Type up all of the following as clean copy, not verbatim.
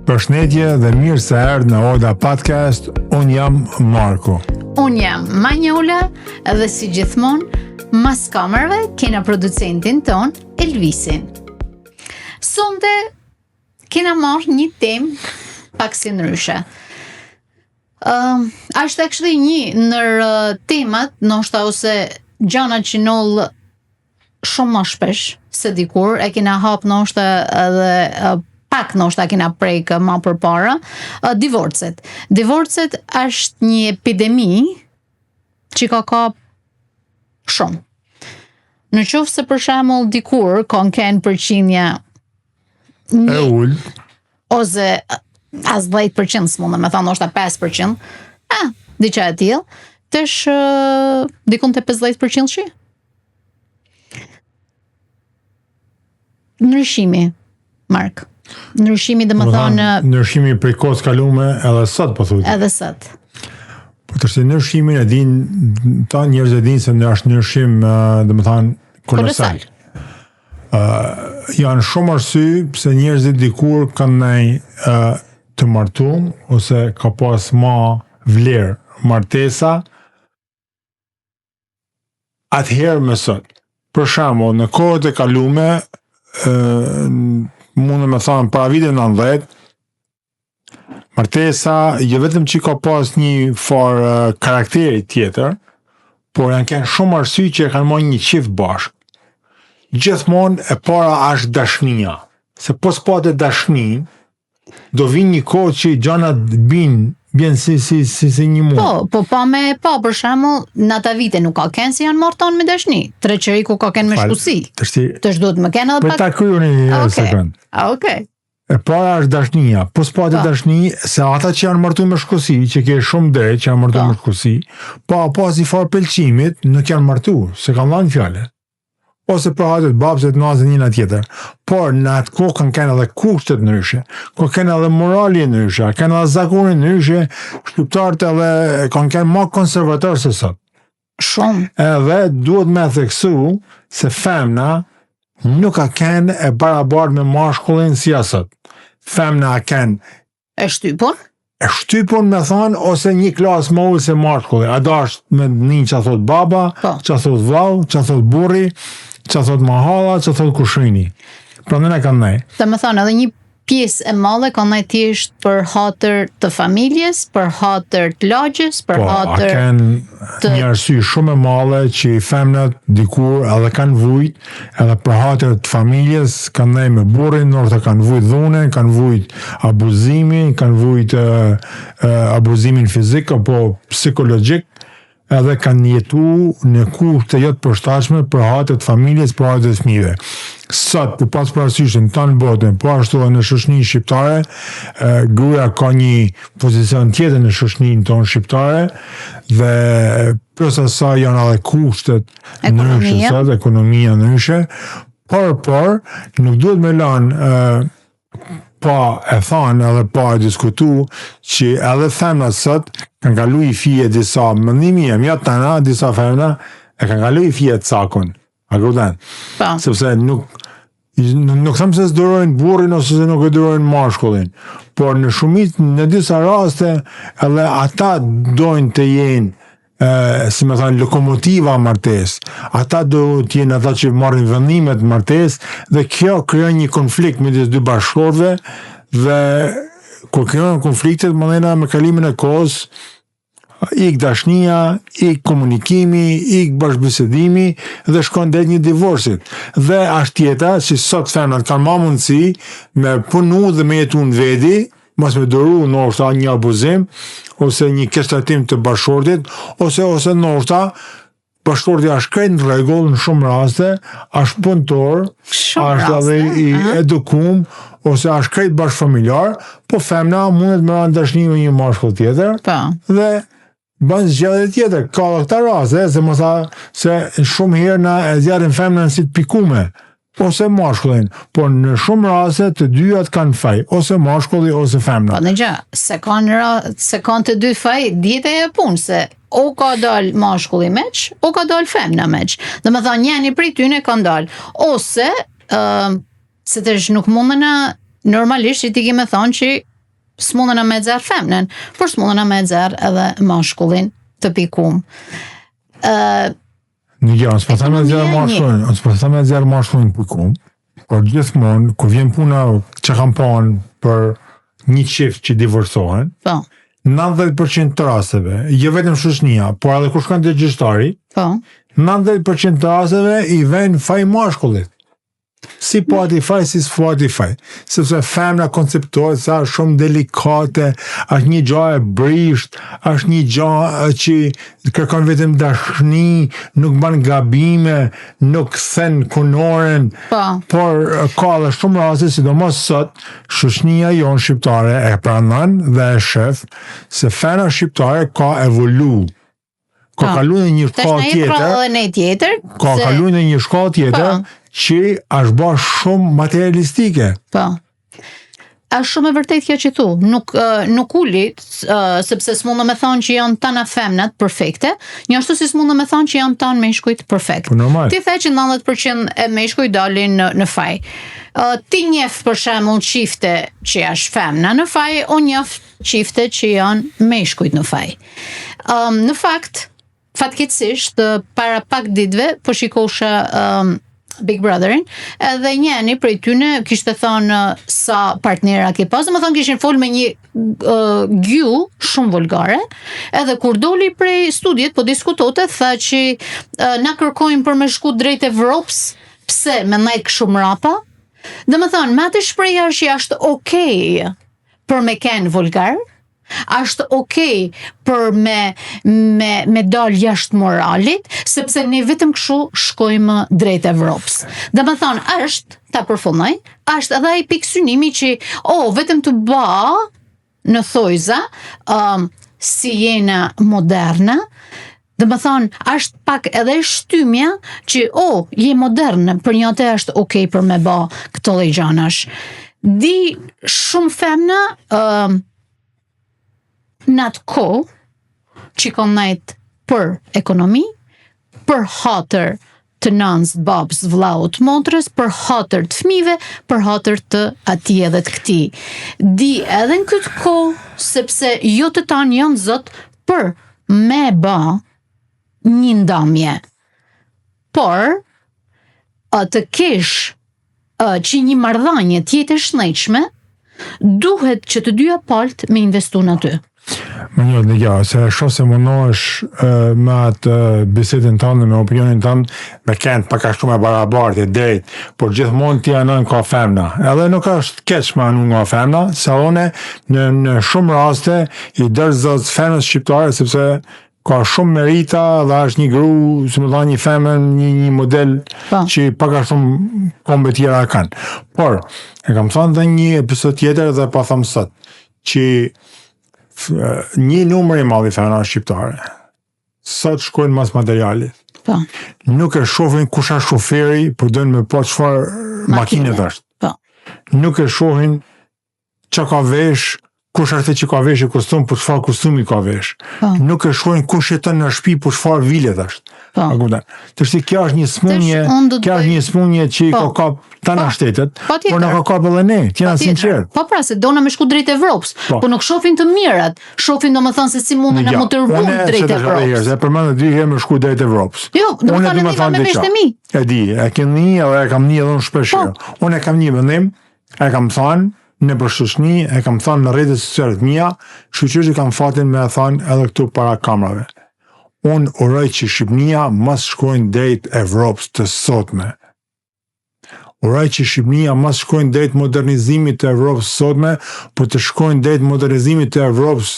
Përshëndetje dhe mirë se erdhë në Oda Podcast, unë jam Marko. Unë jam Manjola dhe si gjithmonë, mas kamerave kena producentin ton, Elvisin. Sonte kena marrë një temë pak si ndryshe. Ashtë actually një nër temat, ndoshta ose gjanat që noll shumë më shpesh se dikur, e kena hap ndoshta edhe pak ndoshta kena prek më përpara, divorcet. Divorcet është një epidemi që ka kap shumë. Në qoftë se për shembull dikur kanë kenë përqindja E ullë. ose as 10%, s'mundem me thënë ndoshta 5%. Diçka e tillë, tash dikon te 50% shi. Ndryshimi, Mark. Ndryshimi dhe më thonë... Ndryshimi prej kohës kalume edhe sot, po thuti. Edhe sot. Po tërsi ndryshimin e din, ta njerëz e din se në është ndryshim, dhe më thonë, kolosal. Janë shumë arsye pse njerëzit dikur kanë nej të martuar ose ka pas ma vlerë martesa atëherë me sot. Për shembull, në kohët e kalume, mundë me thonë para vitit 90, martesa jo vetëm që ka pas një farë karakteri tjetër, por janë kanë shumë arsye që e kanë marrë një çift bashkë. Gjithmonë e para është dashnia. Se po s'pate dashni, do vinë një kohë që gjanat bjen si një mund. Po për shembull, në ata vite nuk ka kenë si janë marton me dashni. Treqeriku ka kenë me shkusi. Tash duhet më kenë edhe pak. Për ta kryeni një sekond. Okej. E para është dashnia. Po s'pate dashni, se ata që janë martuar me shkusi, që ke shumë drejt që janë martuar me shkusi, po pas i farë pëlqimit, nuk janë martuar, se kanë dhënë fjalë. Ose për hatët babëset nazën njëna tjetër. Por në atë kohë kanë kenë edhe kushtet ndryshe, kanë edhe morali ndryshe, kanë edhe zakonin ndryshe, shqiptarët edhe kanë kenë më konservatorë se sot. Shumë. Edhe duhet me theksu se femna nuk ka kenë e barabartë me mashkullin si asot. Femna kenë E shtypun me thonë, ose një klasë më ullë se mashkulli. A da është me një që thot baba, që thot vau, që thot burri, që thot mahala, që thot kushrini. Pra në kanë nej. Të me thonë, edhe një pjesë e madhe kanë nej thjesht për hatër të familjes, për hatër të lagjës, për hatër... Po, a kanë një arsye shumë e madhe që i femnat dikur edhe kanë vujt, edhe për hatër të familjes, kanë nej me burrin, nërë kanë vujt dhune, kanë vujt abuzimin, kanë vujt abuzimin fizik apo psikologjik, edhe kanë jetu në kusht të jetë përshtatshme për hatët familjes, për hatët fëmijëve. Sot, për pas parasysh në tanë botën, po ashtu dhe në shoqërinë shqiptare, gruaja ka një pozicion tjetër në shoqërinë tonë shqiptare, dhe plus asaj janë edhe kushtet ndryshe sot, ekonomia ndryshe, por nuk duhet me lanë pa e thanë edhe pa e diskutu që edhe femnat sot kanë kalu i fije disa mëndimi e mjatë tana, disa femna e kanë kalu i fije të sakon. A këpëtan? Sepse nuk thëmë se s'durojnë burrin ose se nuk e durojnë mashkullin, por në shumit në disa raste edhe ata dojnë të jenë si me thënë lokomotiva martes, ata do t'jenë ata që marrin vendimet martes, dhe kjo krijon një konflikt midis dy bashkëshortëve, dhe kur krijon konfliktet mëndena me kalimin e kohës, ik dashnia, ik komunikimi, ik bashkëbisedimi, dhe shkon deri një divorcit. Dhe është tjeta që sot femnat kanë më mundësi me punu dhe me jetu në vedi, mos me dëru nështë një abuzim, ose një kështatim të bashkëshortit, ose nështë bashkëshorti është krejt në rregull në shumë raste, është punëtor, është edhe i edukum, ose është krejt bashkëfamiljar, po femna mundet me ranë dashni me një mashkull tjetër, dhe bën zgjedhje tjetër. Ka dhe këta raste, se shumë herë na e zjarrin femnën si të pikume, ose mashkullin, por në shumë raste të dyjat kanë faj, ose mashkulli ose femna. Po në gjë, se kanë të dy faj, djete e punë, se o ka dal mashkulli meq, o ka dal femna meq. Dhe me thonë, njeni prej tyne kanë dal. Ose, se të nuk mundëna normalisht që ti kime thonë që s'mundena me nxjerr femnën, por s'mundena me nxjerr edhe mashkullin të pikum. Unë s'po them me nxjerr mashkullin pikum, por gjithmonë kur vjen puna që kam panë për një çift që divorcohen, 90% të rasteve, jo vetëm shoqënia, por edhe kur shkon te gjyqtari, 90% të rasteve i vjen faj mashkullit. Si pati faj, si s'pati faj. Sepse femna konceptohet sa shumë delikate, është një gjë e brisht, është një gjë që kërkon vetëm dashni, nuk bën gabime, nuk thën kunoren, por ka edhe shumë raste, sidomos sot, shoqënia jonë shqiptare e pranon dhe e shef se femna shqiptare ka evolu. Ka kalu në një shkallë tjetër, ka kalu në një shkallë tjetër që është bërë shumë materialistike. Është shumë e vërtet kjo që thu, nuk ulit, sepse s'mundë me thonë që janë tana femnat perfekte, një ashtu si s'mundë me thonë që janë tanë meshkujt perfekt. Ti the që 90% e meshkuj dalin në faj. Ti njef për shembull çifte që është femna në faj, unë njef çifte që janë meshkujt në faj. Në fakt, fatkeqësisht, para pak ditëve po shikosha Big Brotherin, edhe njeni prej tyne kishte thonë sa partnera ke pas, më thonë kishin fol me një gjuhë shumë vulgare, edhe kur doli prej studiet po diskutote, tha që na kërkojnë për me shku drejt Evropës, pse me najk shumë rapa, dhe më thonë, me atë shpreja që është okej për me kenë vulgar, është okej për me dal jashtë moralit, sepse ne vetëm kështu shkojmë drejt Evropës. Dhe më thonë, është, ta përfundoj, është edhe ai pikë synimi që, vetëm të ba në thojza, si jena moderna, dhe më thonë, është pak edhe shtymja që, je moderne, për një atë është okej për me ba këto lloj gjanash. Di shumë femna, në atë kohë që kom najtë për ekonomi, për hatër të nënës, babës, vllaut, motrës, për hatër të fëmijëve, për hatër të atij edhe të këtij. Di edhe në këtë kohë, sepse jo të tanë janë zot për me ba një ndamje. Por, të kesh që një marrëdhënie të jetë e shnetshme, duhet që të dyja palët me investu në aty. Më njët në gja, se shumë se mundohesh me atë bisedin tënë, me opinionin tënë, me kënë paka shumë e barabartë e drejt, por gjithmonë ti anon ka femna. Edhe nuk është keq me anon nga femna, se one në shumë raste i dërzët femnës shqiptare, sepse ka shumë merita dhe është një gru, si më dha një femën, një model që paka shumë kombe tjera kanë. Por, e kam thënë dhe një episod tjetër dhe pa thëmë sot, që një numër i madh i femrave shqiptare sot shkojnë mas materialit. Nuk e shohin kush është shoferi, por dojnë me pa çfarë makine është. Nuk e shohin çka ka vesh, kush është që ka vesh e kostum, por çfarë kostumi ka vesh. Nuk e shohin kush jeton në shtëpi, por çfarë vilet është. Tërsi kjo është një smundje që ka kap tana shtetet, por nuk ka kap edhe ne, t'jena sinqert. Po pra, se dona me shku drejt Evropës, po nuk shohin të mirat, shohin domethënë se si mundën na motivon drejt Evropës. E përmend 2 herë me shku drejt Evropës. Jo, domethënë me veshtëmi. E di, e kemi edhe e kam një edhe unë shpesh. Unë e kam një vendim, e kam thënë në përshoqni, e kam thënë në rrjetet sociale të mia, shoqërisht kam fatin me e thënë edhe këtu para kamerave. Unë uroj që Shqipënia mos shkojnë drejt Evropës të sotme. Uroj që Shqipënia mos shkojnë drejt modernizimit të Evropës të sotme, por të shkojnë drejt modernizimit të Evropës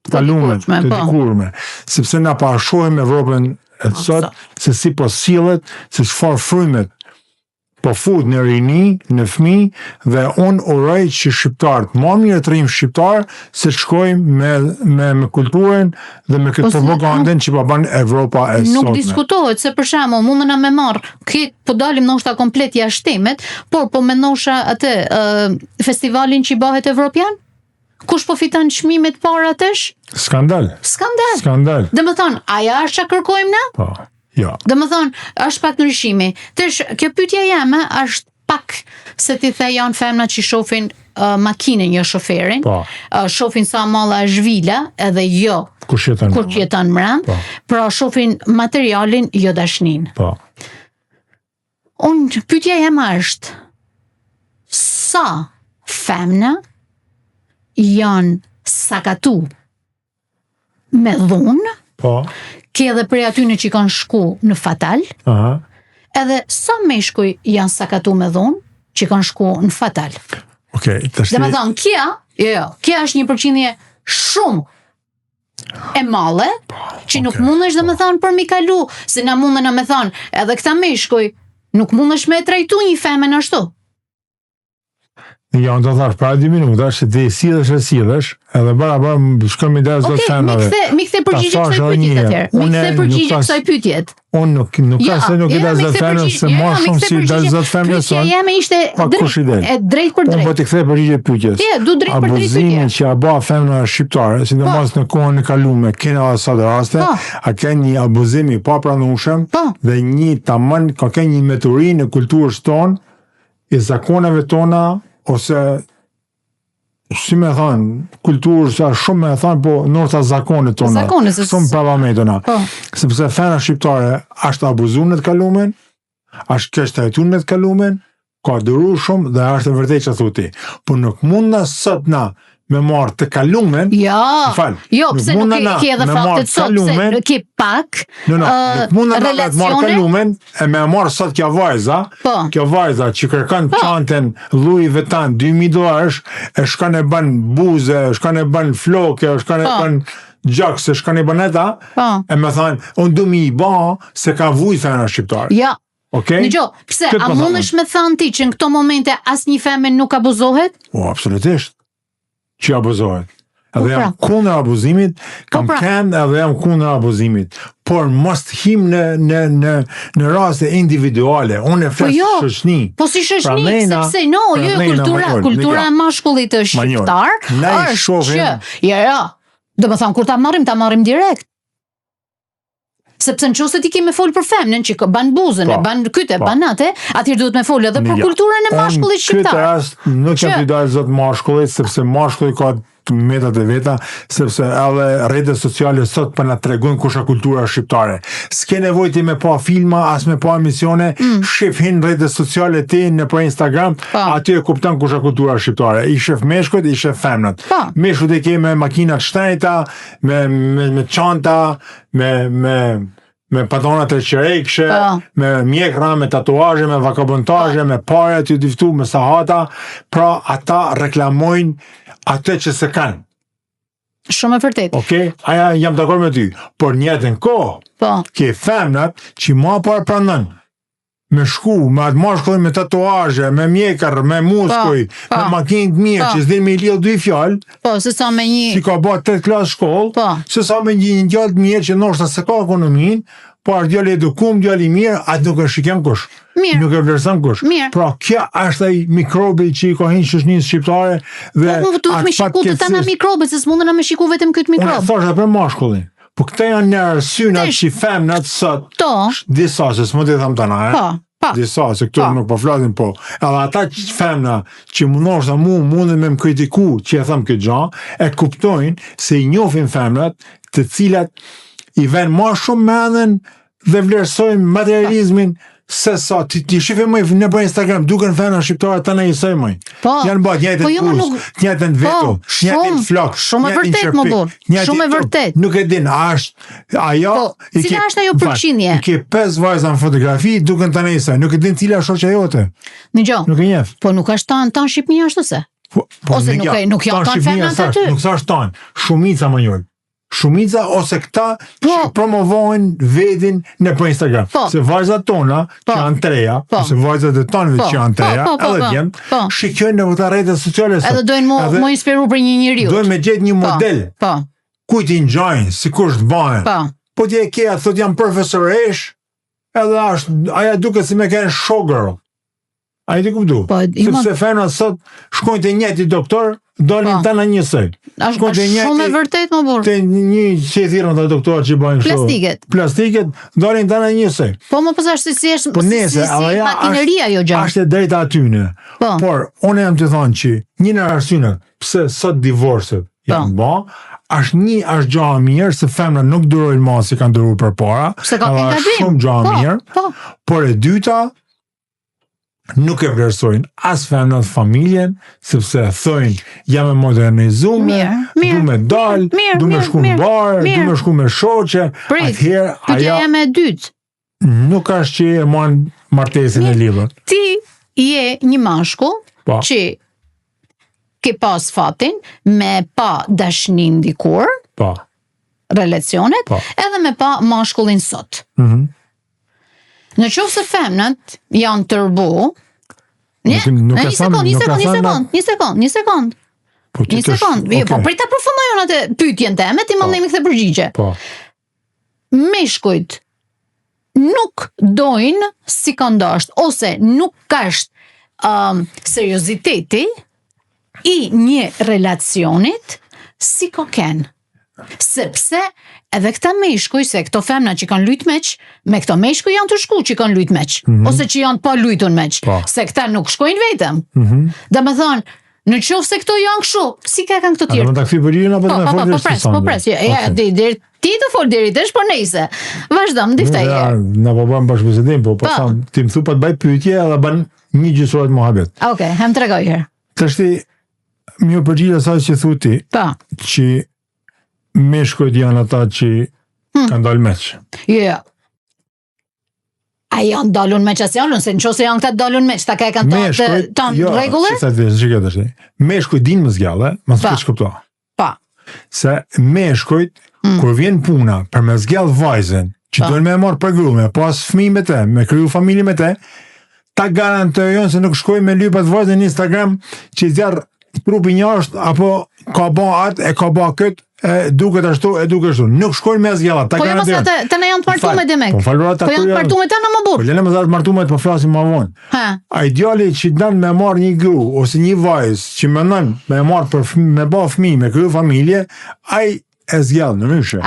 të kalume, të dikurme. Sepse na pa shohim Evropën e sot, se si po sillet, se çfarë frymet po fut në rini, në fëmijë, dhe unë uroj që shqiptarët, më mirë të rrim shqiptar, se të shkojmë me kulturën dhe me këtë propagandën që po bën Evropa e sotme. Nuk diskutohet, se për shembull, mundena me marr, po dalim ndoshta komplet jashtë temës, por po mendosha atë festivalin që bëhet evropian? Kush po fiton çmimet para atesh? Skandal. Domethënë, aja është çka kërkojmë ne? Po. Ja. Dhe më thonë, është pak ndryshimi. Kjo pyetja jeme është pak se ti the janë femna që shohin makinën, jo shoferin. Shohin sa malla është vila, edhe jo kur jeton mbrapa. Pra shohin materialin, jo dashnin. Unë pyetja jema është sa femna janë sakatu me dhunë, ke edhe prej atyne që kanë shku në fatal, edhe sa meshkuj janë sakatu me dhunë që kanë shku në fatal. Dhe me thonë, kja është një përqindje shumë e male, që nuk mund është dhe me thonë për mi kalu, se na mund dhe me thonë, edhe këta meshkuj, nuk mund është me trajtu një femen ashtu. Ja, unë të thash, pra 2 minuta, që ti silësh, edhe bara shkëm i dhe zot femnave. Mi kthe përgjigje kësaj pyetjet atëherë. Mi kthe përgjigje kësaj pyetjet. Unë nuk ka se nuk i dhe zot femnave, se ma shumë si dhe zot femnave son. Pyetja jeme ishte drejt për drejt. Unë po t'i kthe përgjigje pyetjet. Du drejt për drejt pyetje. Abuzimin që a ba femna shqiptare, sidomos në kohën e kalume, kena dhe sa dhe raste, a ke një abuzimi pa pranueshëm dhe një tamam, ka ke një meturi në kulturës tonë, i zakoneve tona, ose si me thonë, kulturës shumë me thonë, po nërta zakonet tona, shumë parlamentona. Sepse femna shqiptare është abuzu në të kalumen, është kesh të jetu në të kalumen, ka dëru shumë dhe është e vërtet që thuti. Po nuk mund në sot na me marë të kalumen, pse nuk ke edhe faktet sot, pse nuk ke pak nuk mund në të marë kalumen, e me marë sot kjo vajza që kërkan qanten Louis Vuitton $2,000, e shkan e bën buze, shkan e bën floke, shkan e bën gjaks, shkan e bën eta, e me thanë, unë du mi i ba se ka vuj femna shqiptare. Në gjo, pse, a mund është me thanë ti që në këto momente as një femen nuk abuzohet? Absolutisht. Që abuzohet. Edhe jam kundër abuzimit, kam kënd edhe jam kundër abuzimit. Por mos të him në raste individuale. Unë e flasë shoqni. Po si shoqni, sepse kultura e mashkullit është shqiptar, është që, do më thonë, kur ta marrim direkt. Sepse në qose ti kemi folë për femnën që ban buzën, ban kyte, ban nate, atër duhet me folë edhe për kulturën e mashkullit shqiptar. Këtë rast nuk jam t'i dalë zot mashkullit, sepse mashkullit ka metat e veta, sepse edhe rrjetet sociale sot për na tregon kusha kultura shqiptare. S'ke nevojë ti me pa filma, as me pa emisione, shifhin rrjetet sociale ti në për Instagram, aty e kupton kusha kultura shqiptare. I shef meshkujt, i shef femnat. Meshkujt e ke me makinat shtrenjta, me çanta, me patonat e qerekshe, me mjekra, me tatuazhe, me vagabondazhe, me pare të diftu, me sahata, pra ata reklamojnë atë që se kanë. Shumë e vërtet. Aja jam dakord me ty, por njëtën kohë, ke femnat që ma parë pranën, me shku, me atë mashkullin me tatuazhe, me mjekër, me muskuj, me makinë të mirë, që s'din me i lidhë 2 fjalë, si ka ba 8 klasë shkollë, se sa me një gjallë të mirë që nështë se ka ekonomin, po është djallë edukum, djallë i mirë, atë nuk e shikjan kush. Nuk e vlerëson kush. Pra, kja është ai mikrobi që i ka hinë shoqënisë shqiptare dhe atë me shiku të tana mikrobe, se s'mundën me shiku vetëm këtë mikrob. Unë thosha për mashkullin. Po këta janë në arsynat që femnat sot, disa, se s'mund të tham tana, disa, se këtu nuk po flasin, po. Edhe ata femna që ndoshta mundën me më kritiku që e tham këtë gjë, e kuptojnë se i njohin femnat të cilat i vënë më shumë mendën dhe vlerësojnë materializmin se sa ti shifim në për Instagram duken femna shqiptare të në njësoj mëj. Janë bërë njëtën kurs, njëtën veto, njëtën flok, shumë e vërtet më dur, shumë e vërtet. Nuk e din, ajo cila është ajo përqindje? I ke 5 vajza në fotografi duken të në njësoj, nuk e din cila shoqja jote. Në gjo, po nuk është tanë Shqipënia ashtu se? Ose nuk janë tanë femna të ty? Nuk është tanë, shumica më njërë. Shumica ose këta që promovojnë vedin në për Instagram. Se vajzat tona që janë treja, ose vajzat e tonëve që janë treja, edhe djemë, shikjojnë në këta rrjetet sociale. Edhe dojnë më inspiru për një njeriu. Dojnë me gjetë një model. Kujt i njojnë, si kush të banë. Po t'je kea, thot jam profesoresh, edhe aja duke si me kene showgirl. A i ti kuptu? Sepse femnat sot shkojnë të njëti doktor dalin tana njësej. Është shumë e vërtet më burr. Te një që i thirrën ata doktorë që bëjnë kështu. Plastiket dalin tana njësej. Po më pas është si është makineria ajo gjë. Është drejta atyne. Por unë jam të thonë që një në arsyet pse sot divorcet janë bë, është gjë e mirë se femra nuk durojnë më si kanë duruar përpara. Është shumë gjë e mirë. Por e dyta nuk e vlerësojnë as femnat familjen, sepse thojnë jam e modernizume, du me dal, du me shku në bar, du me shku me shoqe. Atëherë pyetja jam e dytë. Nuk është që e mon martesin e lidhur. Ti je një mashkull që ke pas fatin me pa dashnin dikur, relacionet, edhe me pa mashkullin sot. Në qoftë se femnat janë tërbu, një sekond. Po prita përfundojon atë pyetjen teme, ti më ndihmë këtë përgjigje. Meshkujt nuk dojnë si kanë dashur, ose nuk ka serioziteti i një relacionit si koken. Sepse edhe këta meshkuj, se këto femna që kanë lujt meq, me këto meshkuj janë të shku që kanë lujt meq, ose që janë pa lujtun meq, se këta nuk shkojnë vetëm. Dhe me thonë, në qofë se këto janë këshu, si ka kanë këto tjerë? A do më të këthi përgjirën, apo të me folë dherë së pres. Ti të folë dherë i tesh, por nejse. Vazhdam, difta je. Në po bëjmë bashkëbisedim, po ti më thu pa të baj pyetje, edhe bën një gjysorët muhabet. Okej, hem të regoj her. Të shti, mjë përgjirë asaj që thu ti, që meshkujt janë ata që kanë dalë meq. Jo. A janë dalun meq as janë, se në qose janë këta dalun meq, ta ka e kanë të regullë? Meshkujt dinë më zgjallë, më së këtë shkëpto. Se meshkujt, kur vjen puna për me zgjallë vajzen, që dojnë me marë për grume, pas fëmijë me te, me kryu familje me te, ta garantojnë se nuk shkojnë me lypat vajzen në Instagram, që i zjarë trupi njashtë, apo ka ba atë, e ka ba këtë, duket ashtu, nuk shkojnë me zgjalla. Po jo mësë të ne janë të martume dhe mek. Po janë të martume të në më burë. Po lene më zash martume të po flasim më vonë. A ideali që dënë me marë një gru, ose një vajzë, që më nënë me marë me ba fëmijë, me kryu familje, aj e zgjallë në mëshë.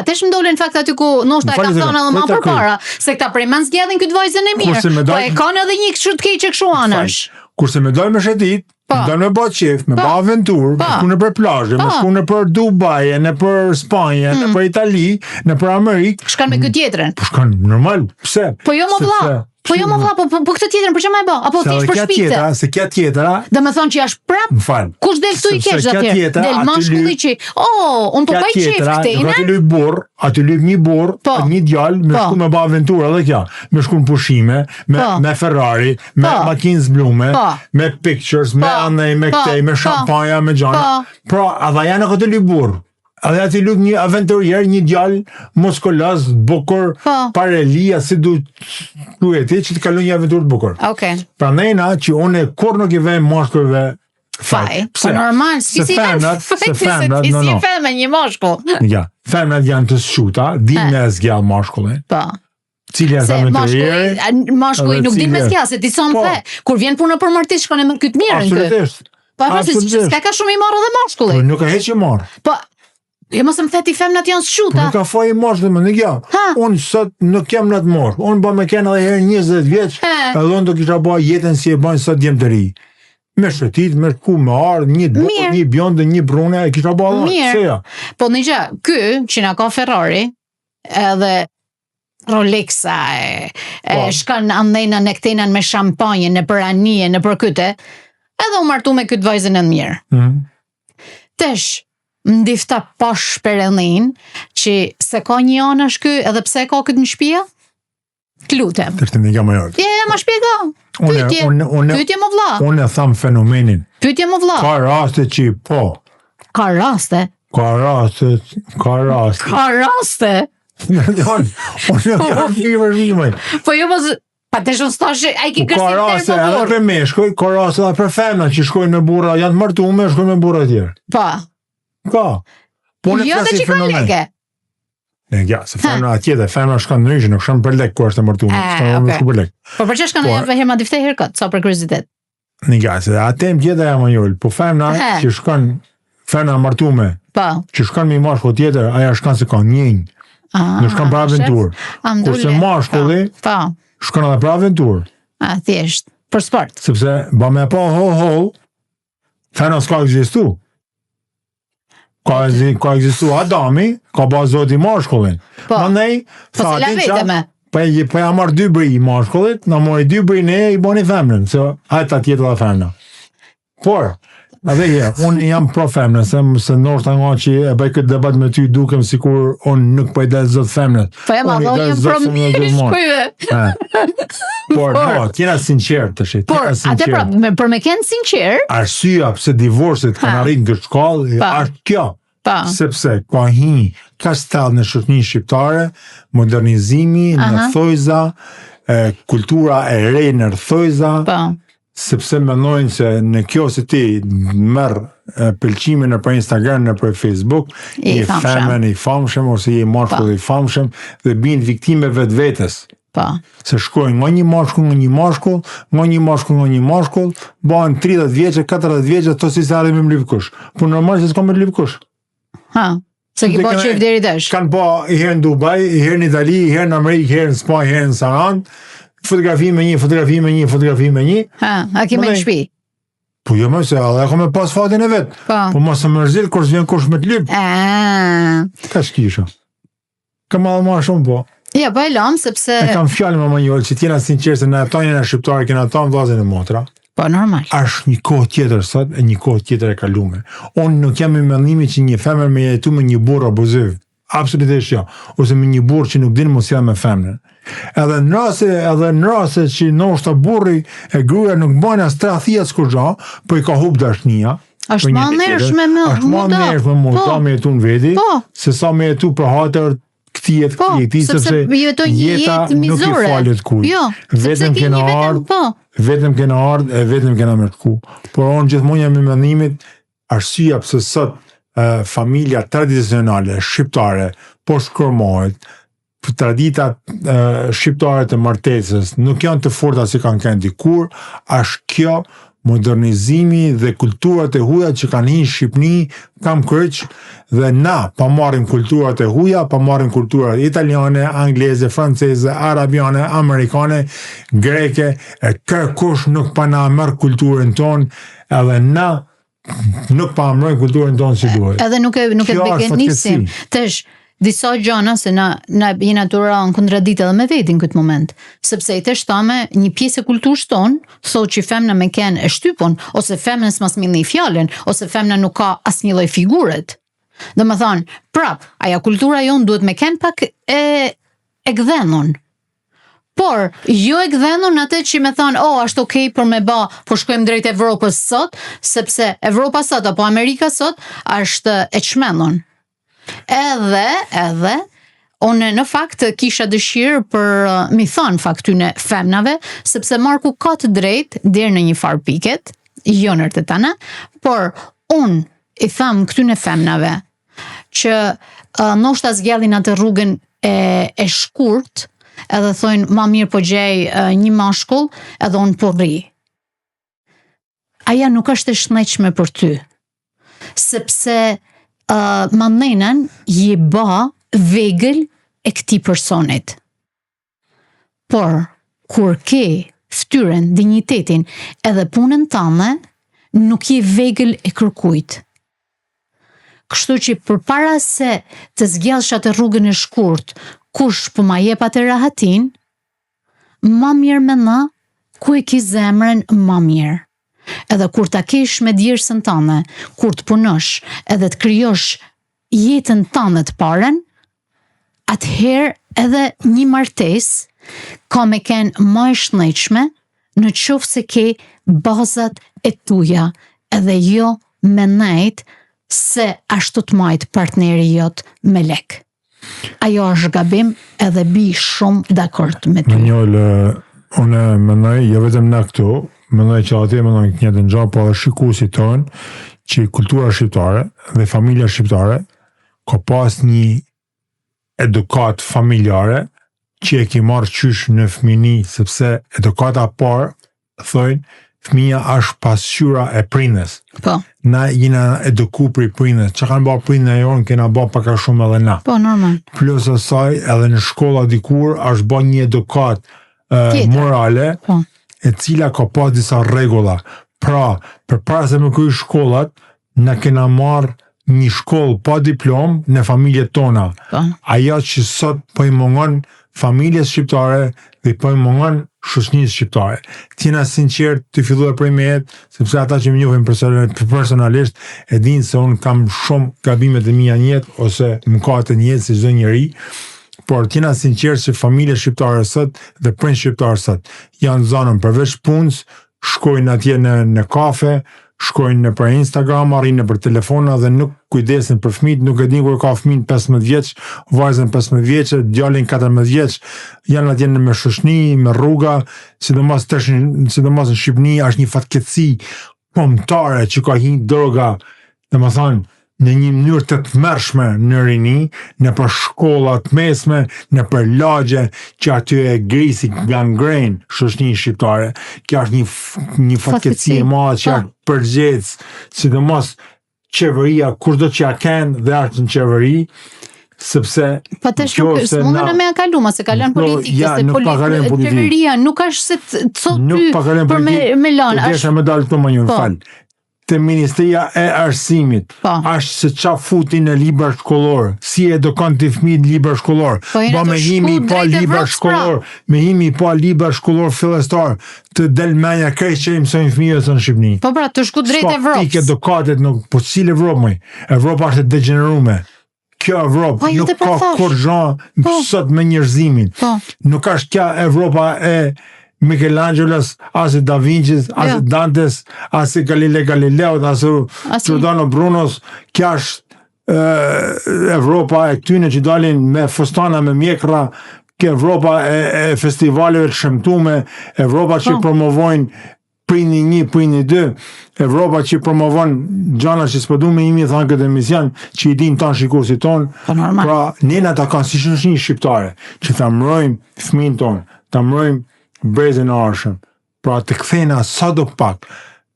Tesh më dole në fakt aty ku nështë e ka thonë edhe ma për para, se këta prej men zgjallin këtë vajzën e mirë, po e kanë edhe një kështë të kej që këshu anash. Kurse me dojnë me shetit, me dojnë me ba qef, me ba aventur, me shku në për plazhe, me shku në për Dubai, në për Spanje, në për Itali, në për Amerikë. Shkan me këtë tjetërën? Po shkan normal, pse? Po jo më vla, po këtë tjetërën, për që me ba? Apo thjesht për shpite? Se kja tjetëra... Dhe me thonë që jash prap? Kush del këtu i kesh dhe tjerë? Del mashkulli që... unë po bëj qef këtejnë? Aty lyp një burr, një djalë, me shku me ba aventura dhe kja. Me shku në pushime, me Ferrari, me makinë zblume, me pictures, me anej, me këtej, me shampanja, me gjana. Pra, adha janë këtë lyp burr. Adha ati lyp një aventurier, një djalë, muskuloz, bukur, parelia, si du e ti, që të kalu një aventur të bukur. Pra nejna që une kur nuk i vejmë mashkujve faj. Po normal, s'ki si femnat, një mashkull. Ja, femnat janë të shuta, din me zgjallë mashkullin. Cili e aventurieri. Mashkulli nuk din me zgjallë, se ti son the, kur vjen puna për martis, shkone me këtë mirën kë. Absolutisht. S'ka ka shumë i marrë dhe mashkulli. Po nuk e heq i marrë. Po, jo mësë më theti femnat janë shuta. Nuk ka faj i marrë dhe më në gja. Unë sot nuk kem në të marrë. Unë ba me kena dhe herë 20 vjeç, edhe unë do kisha ba jetën si e bajnë sot djemë të ri. Me shëtit, me shku, me ardhë, një bukur, një bjondë, një brune, e kisha ba dhe. Mirë. Po në gjë, ky që na ka Ferrari, edhe Rolexa, shkan andejna në këtejna me shampanjë, në për anije, në për këte, edhe u martu me këtë vajzën e mirë. Tesh, ndifta pa shperelin, që se ka një anë është ky, edhe pse ka këtë në shpia? Të lutem. Të shtë një gama jordë. Ma shpjega. Pytje më vla. Unë e thamë fenomenin. Pytje më vla. Ka raste që po. Ka raste? Ka raste. Unë e kam një vërvimaj. Po jo mëzë, pa të shumë stashë, a i ki kërsim të tërë për burë. Ka raste edhe për meshkoj, ka raste edhe për femna që shkojnë me burra, janë të martume, shkojnë me burra tjerë. Pa. Ka. Jo dhe që ka leke. Ja, se femna atjede, femna shkanë në rishë, nuk shanë për lek kërë është të martume. Po për që shkanë e vëherë ma difte herë këtë, sa për kërëzitet? Një gase, atë më gjitha jam njëllë, po femna që shkon, femna martume, që shkon me mashkull tjetër, aja shkon se ka njënjë, në shkon për aventurë. Kurse mashkulli, shkon edhe për aventurë. Thjesht, për sport. Sepse, ba me pa ho, femna s'ka egzistu. Ka egzistu Adami, ka ba zoti mashkullin. Po se la vetëme. Pa ja marrë 2 bri i mashkullit, na mori 2 bri ne i boni femnën, se hajta tjetër dhe femna. Por, unë jam pro femnën, se nështë nga që e bëj këtë debat me ty dukem sikur unë nuk po i delë zot femnët. Po jam adho jam pro mirë. Por, tjena sinqerë të shi, tjena sinqerë. Atë për me kënë sinqerë. Arsyeja pse divorcet kanë arrit në shkallë, është kjo. Sepse ka stallë në shoqërinë shqiptare, modernizimi në thojza, kultura e re në thojza, sepse mendojnë se në kjo se ti merr pëlqime nëpër Instagram, nëpër Facebook, je femën i famshëm ose je mashkull i famshëm dhe bin viktime vetvetes. Se shkojnë nga një mashkull, bëhen 30 vjeçë, 40 vjeçë, to si sa me mlivkush. Po normal se s'ka me mlivkush. Se ki po qef deri desh. Kanë po i herë në Dubai, i herë në Itali, i herë në Amerikë, i herë në Spanjë, i herë në Saran, fotografi me një. A ki me në shpi? Po jo më se, edhe ka me pas fatin e vetë. Po mos e mërzit, kur s'vjen kush me t'lyp. Ka shkisha. Ka malë ma shumë po. Ja, po e lam, sepse... E kam fjallë më njëllë, që tjena sinqerë se në atonjën e shqiptare, kena aton vlazën e motra. Po, normal. Ashtë një kohë tjetër sot, e një kohë tjetër e kalume. Unë nuk jam i mendimi që një femër me jetu me një burr abuziv. Absolutisht jo. Ose me një burr që nuk din mos jam me femrën. Edhe në rase që ndoshta burri e gruaja nuk bën as tradhia s'kurrë, po i ka humb dashnia. Është më ndershme me muda me jetu në veti, se sa me jetu për hatër këti, sepse jeta nuk i falet kuj. Vetëm kena ardhë e vetëm kena mërtku. Por unë gjithmonë jam i mendimit, arsyeja pse sot familja tradicionale shqiptare po shkërmohet, traditat shqiptare të martesës nuk janë të forta si kanë qenë dikur, është kjo modernizimi dhe kulturat e huaja që kanë hinë Shqipni kam kryq dhe na pa marrim kulturat e huaja, pa marrim kulturat italiane, angleze, franceze, arabiane, amerikane, greke, kërkush nuk pa na merr kulturën tonë, edhe na nuk pa mërën kulturën tonë si duhet. Edhe nuk e begenisim. Tesh, disa gjana se na jena të ra në kontradikt edhe me vetin këtë moment, sepse i të shtame një pjesë e kulturës tonë, thot që femna me kenë e shtypon, ose femnës mas milni fjallën, ose femna nuk ka as një lloj figuret. Dhe më thonë, prap, aja kultura jonë duhet me kenë pak e gdhenon. Por, jo e gdhenon atë që me thonë, ashtë okej për me ba, por shkojmë drejt Evropës sot, sepse Evropa sot, apo Amerika sot, ashtë e çmenon. Edhe, unë në fakt kisha dëshirë për mi thonë faktyne femnave, sepse Marku ka të drejt deri në një farë piket, jo nërë të tana, por unë i tham këtyne femnave që ndoshta zgjallin atë rrugën e shkurt, edhe thojnë ma mirë po gjej një mashkull, edhe unë po rri. Aja nuk është e shnetshme për ty, sepse mandenen je ba vegël e këtij personit. Por, kur ke ftyrën, dinjitetin edhe punën tënde, nuk je vegël e kërkujt. Kështu që përpara se të zgjallësh atë rrugën e shkurt, kush po ma jep atë rahatin, ma mirë mendo ku e ki zemrën ma mirë. Edhe kur ta kesh me djersën tënde, kur të punosh edhe të krijosh jetën tënde të parën, atëherë edhe një martesë ka me kenë më e shnetshme në qoftë se ke bazat e tuja, edhe jo me nejt se ashtu të majtë partneri jot me lek. Ajo është gabim edhe bi shumë dakord me ty. Unë mendoj, jo vetëm në këtu, mendoj që atje mendoj një të njëra, po edhe shikuesit tonë, që kultura shqiptare dhe familja shqiptare ka pas një edukat familjare që e ki marrë qysh në fëmini, sepse edukata parë, thojnë, fëmija është pasqyra e prindës. Po. Na jena eduku për i prindës. Që kanë bërë prindë e jonë, kena bërë paka shumë edhe na. Po, normal. Plus asaj, edhe në shkolla dikur, është bërë një edukat morale, e cila ka pas disa regula. Pra, përpara se me kuj shkollat, na kena marrë një shkollë pa diplom në familjet tona. Aja që sot po i mungon familjes shqiptare dhe po i mungon shoqënisë shqiptare. T'jena sinqert të filluar prej mehet, sepse ata që më njohin personalisht e dinë se unë kam shumë gabimet e mia në jetë ose mëkate në jetë si çdo njeri, por t'jena sinqert se familjes shqiptare sot dhe prindë shqiptarë sot janë zonën përveç punës, shkojnë atje në kafe, shkojnë në për Instagram, arrinë në për telefona dhe nuk kujdesin për fëmijët, nuk e din kur ka fëmijën 15 vjeç, vajzën 15 vjeçe, djalin 14 vjeç, janë atje me shoqni, me rruga, sidomos në Shqipëni është një fatkeqësi kombëtare që ka hyrë droga, domethënë në një mënyrë të tmerrshme në rini, në për shkollat mesme, në për lagje, që aty e grisi gangren shoqëni shqiptare. Kjo është një fatkeqësi e madhe që përgjith, sidomos qeveria, kurdo që ja kenë dhe është në qeveri, sepse po të shumë, s'mundën me kalu, ma se kalon politikë, se qeveria nuk është se të ty për me lanë. Të desha me dalë të më njërë falë. Të Ministria e Arsimit është se qa futi në libra shkollor, si edukon të fëmijët libra shkollor, me himi pa libra shkollor, me himi pa libra shkollor fillestar, të del menja krej që i mësojnë fëmijët në Shqipëni. Po pra, të shku drejt Evropës. Pike edukatet, po cilë Evropë mëj? Evropa është e degenerume. Kjo Evropë nuk ka kur zhanë sot me njërzimin. Nuk është kja Evropa e Michelangelos, as Da Vincis, as Dantes, as Galileo, as Giordano Brunos, kja është Evropa e këtyne që dalin me fustana, me mjekra, kjo Evropa e festivaleve të shëmtume, Evropa që promovojnë prindi 1, prindi 2, Evropa që promovon gjana që s'pëdu me imi thanë këtë emision, që i din tanë shikur si tonë, pra nena ta kanë si shoqëni shqiptare, që ta mbrojmë fëmijën tonë, ta mbrojmë brezin e arshëm, pra të kthena sa do pak,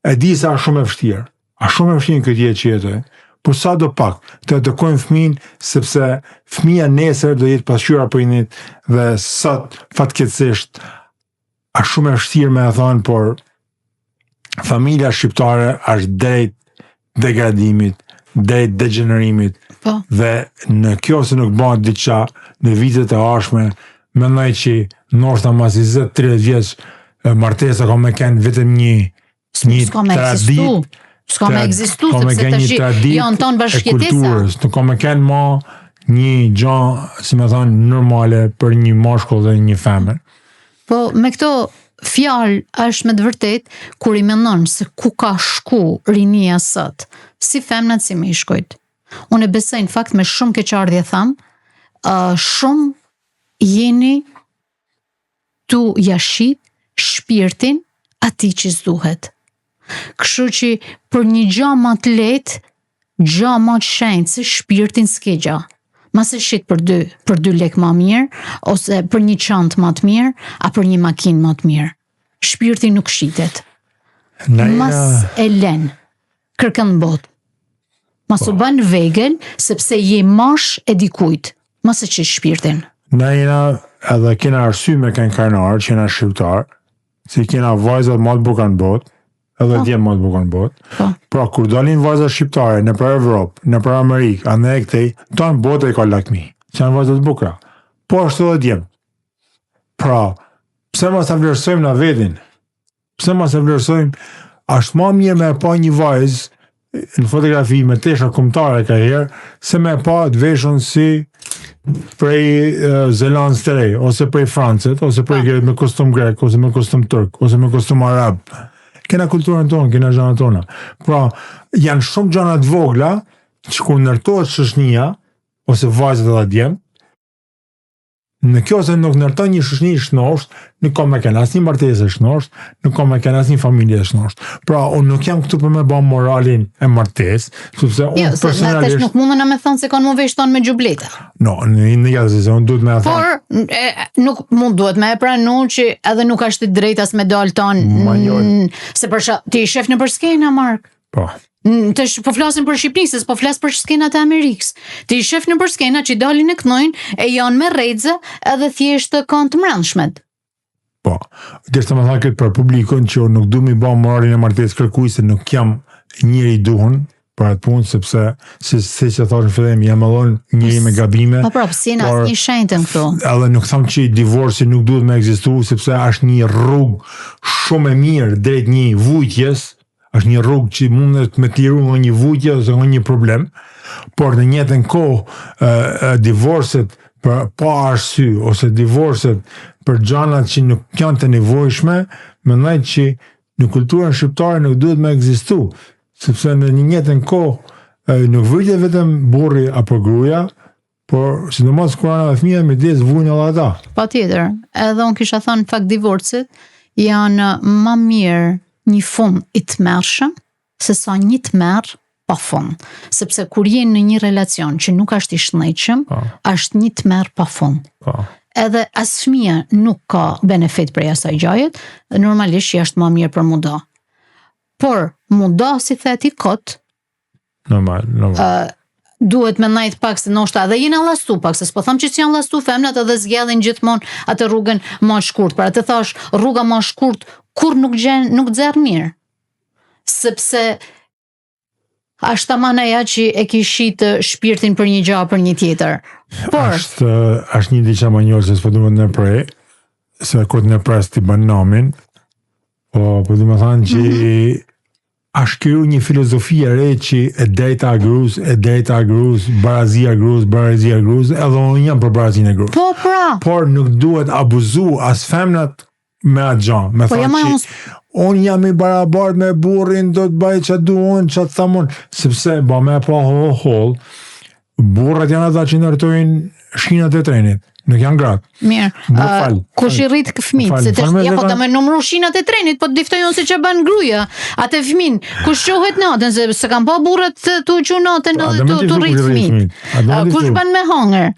e di sa është shumë e vështirë, a shumë e vështirë në këtë jetë që jetoj, por sa do pak, të edukojmë fëmijën, sepse fëmija nesër do jetë pasqyra prindit, dhe sot fatkeqësisht, a shumë e vështirë me e thonë, por familja shqiptare është drejt degradimit, drejt degenerimit, dhe në kjo se nuk bëhet diçka në vitet e ardhshme, mendoj që ndoshta mas 20-30 vjeç martesa ka me kenë vetëm një tradit, s'ka me ekzistu, sepse tash janë tonë bashkëjetesa. Nuk ka me kenë ma një gjë, si me thonë, normale për një mashkull dhe një femër. Po me këto fjalë është me të vërtet kur i mendon se ku ka shku rinia sot, si femnat si mishkujt. Unë e besoj në fakt me shumë keqardhje tham, shumë jeni tu jashit shpirtin ati që s'duhet. Kështu që për një gjë më të lehtë, gjë më të shenjtë se shpirtin s'ke gjë. Mas e shit për dy lek më mirë, ose për një çantë më të mirë, a për një makinë më të mirë. Shpirti nuk shitet. Mas e len, kërkën botë. Mas u bën vegël, sepse je mash e dikujt. Mas e që shpirtin. Na jena edhe kena arsy me kënë karnar, që jena shqiptar, si kena vajzat më të buka në botë, edhe djemë më të buka në botë. Pra, kur dalin vajzat shqiptare në për Evropë, në për Amerikë, anë e këtej, tonë botë e ka lakmi, që janë vajzat buka. Po është edhe djemë. Pra, pse ma se vlerësojmë në vedin? Pse ma se vlerësojmë? Ashtë ma mirë me pa një vajzë, në fotografi me tesha kombëtare ka herë, se me pa të veshën si prej Zelandës të Re, ose prej Francët, ose prej me kostum grek, ose me kostum turk, ose me kostum arab. Kena kulturën tonë, kena gjanat tona. Pra, janë shumë gjanat vogla, që ku nërtojt shoqënia, ose vajzët edhe djemë, Në kjo se nuk ndërton një shoqëri shnosht, nuk ka me kënë asnjë martesë shnosht, nuk ka me kënë asnjë familje shnosht. Pra, unë nuk jam këtu për me bë moralin e martesë, sepse unë personalisht nuk mundën na me thonë se kanë më veshton me xhubleta. No, në jasë se unë duhet me thonë. Por nuk mund duhet me e pranu që edhe nuk është i drejtë as me dal ton. Se ti i shef në për skena, Mark. Po. Po flasim për Shqipërisë, po flas për skenat e Amerikës. Ti i shef në për skena që dalin e knojnë e janë me rrezë edhe thjesht kanë të mbrëmshmet. Po. Dërsa më thënë këtë për publikun që nuk du mi bë moralin e martesë kërkuese, nuk jam njëri i duhun për atë punë, sepse se që thosh në fillim, jam edhe njëri me gabime. Po si na një shenjtën këtu. Edhe nuk them që divorci nuk duhet me ekzistu, sepse është një rrugë shumë e mirë drejt një vujtjes, është një rrugë që mundet me tiru nga një vujtje ose nga një problem, por në njëjtën kohë divorcet për pa arsye ose divorcet për gjanat që nuk janë të nevojshme, mendoj që në kulturën shqiptare nuk duhet me ekzistu, sepse në një njëjtën kohë nuk vërtet vetëm burri apo gruaja, por sidomos kur janë fëmijë midis vujnë edhe ata. Patjetër, edhe unë kisha thënë fakt divorcet janë më mirë një fund i tmerrshëm se sa një tmerr pa fund, sepse kur je në një relacion që nuk është i shnetshëm, është një tmerr pa fund. Edhe as fëmia nuk ka benefit prej asaj gjajet, normalisht është më mirë për muda. Por muda si theti kot, normal. Duhet me najt pak se ndoshta edhe jena llastu pak, se s'po them që janë llastu femnat edhe zgjedhin gjithmonë atë rrugën më shkurt. Pra të thash rruga më shkurt kur nuk nxerr mirë. Sepse është tamam ajo që e kishit shpirtin për një gjë për një tjetër. Por është një diçka më njëjtë se s'po duhet në prej, se kur në pres ti bën namin, po do të thënë që është kriju një filozofi e re që e drejta grus, barazia grus, edhe unë jam për barazinë e grus. Po, pra. Por nuk duhet abuzu as femnat me atë gjanë. Me thonë që unë jam i barabart me burrin, do të bëj që duon, që të thamon, sepse ba me pa hol, burrat janë ata që ndërtojnë shkinat e trenit. Nuk janë gratë. Mirë, kush i rrit fëmijët, se po të me numru shinat e trenit, po të diftojnë se që bën gruaja, atë fëmin, kush qohet natën, se kam pa burrat të uqu natën edhe të rrit fëmijët. Kush bën me hangër,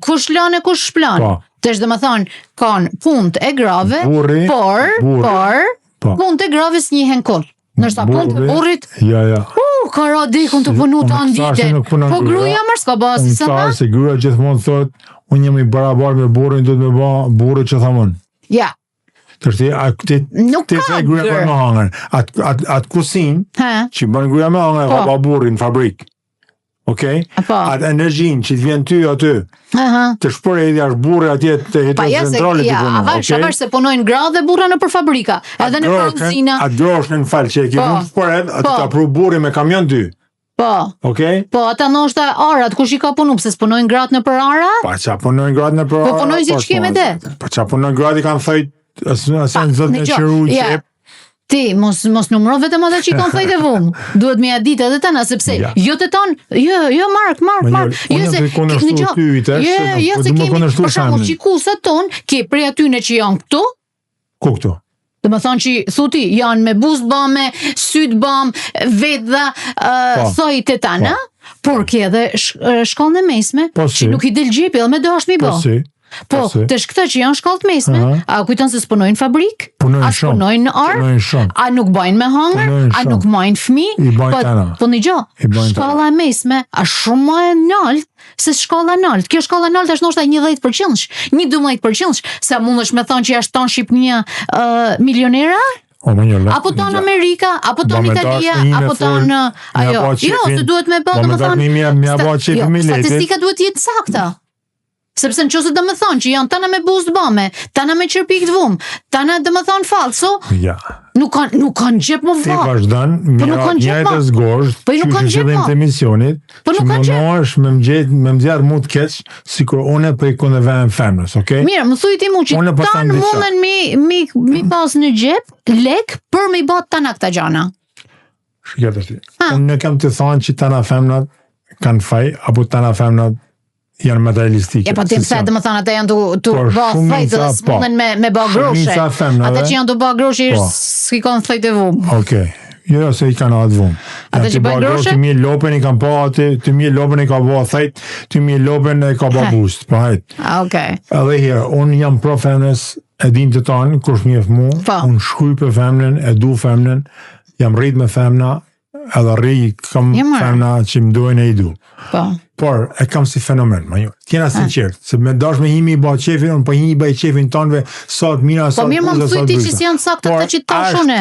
kush lane, kush shplan. Tesh dhe më thonë, kanë punët e grave, por punët e grave s'njihen kur. Nërsa punët e burrit, ka ra dekun të punu të andite, po gruaja mërë s'ka basi se na. Se gruaja gjithmonë thot, unë jam i barabar me burrin, do të me ba burrit që thamon. Ja. Nuk ka gruaja me hangër. Atë kusin, që bën gruaja me hangër, ka ba burrin në fabrik. Okej? Atë energjin që të vjen ty aty, të shpërejdi është burri atje të hidrocentralit të punë. Avash se punojnë gra dhe burra në për fabrika, edhe në për uzina. Atë groshën në falë që e kivun shpëred, atë ka pru burri me kamion ty. Po, ata ndoshta arat, kush i ka punu, pëse s'punojnë gratë në për ara? Pa qa punojnë gratë në për ara? Po punojnë si që keme dhe? Pa qa punojnë gratë i kanë thëjt, asën zëtë në qëru i qep. Ti, mos numro vetëm atë që i kanë thëjt e vumë. Duhet me adit edhe tëna, sepse jo të tonë, jo, Mark. Unë të kundërshtu ty i tesh, po du më kundërshtu për shembull, qikusat tonë, ke prej atyne që janë këtu. Ku këtu? Dhe më thonë që, thuti, janë me buzë bëme, sytë bëmë, vedha, thojt e tana, por ke edhe shkallën e mesme, që nuk i del gjepi edhe me do është mi bë. Po, të shkëta që janë shkallët mesme, a kujton se s'punojnë fabrik, a s'punojnë në arë, a nuk bajnë me hangër, a nuk majnë fmi, po në gjo, shkalla e mesme, a shumë ma e naltë se shkalla e naltë. Kjo shkalla e naltë është nështë 10%, 12%, se mund është me thonë që është tonë Shqipnia milionera? Apo tonë Amerika, apo tonë Italia, apo tonë... Jo, se duhet me bëllë, dhe më thonë, statistika duhet jetë sakta. Sepse në qëse dhe më thonë që janë tana me buzë bëme, tana me qërpik të vumë, tana dhe më thonë falso, nuk kanë gjep më Ti vazhdan, njëjtës gosht, që qëllim të emisionit, që më nësh me mdjarë mu të keq, si kur une për i kone vejnë femnës, okej? Mirë, më thujti mu që tanë mundën mi pas në gjep, lek, për mi bat tana këta gjana. Shkjet është ti. Unë në kam të thonë që tana femnat kanë faj, apo tana femnat janë materialistike. E po ti pse do të thonë ata janë tu bë thejt dhe smunden me bë groshe. Ata që janë tu bë groshe s'kikon thejt e vum. Okej. Jo, se i kanë atë vum. Ata që bën groshe? Ti mirë lopën i kanë pa atë, ti mirë lopën i ka bë thejt, ti mirë lopën e ka bë boost. Po hajt. Okej. Edhe herë, unë jam pro femnes, e din të tanë, kush mjef mu, unë shkuj për femnen, e du femnen, jam rrit me femna, edhe rri kam femna që më dojnë e i du. Por, e kam si fenomen, ma ju. Tjena sinqert, se me dash me himi i ba qefin, unë po himi i ba i qefin tonve, sot mira, sot po mirë më mësuj ti që si janë sakta të që ta shune.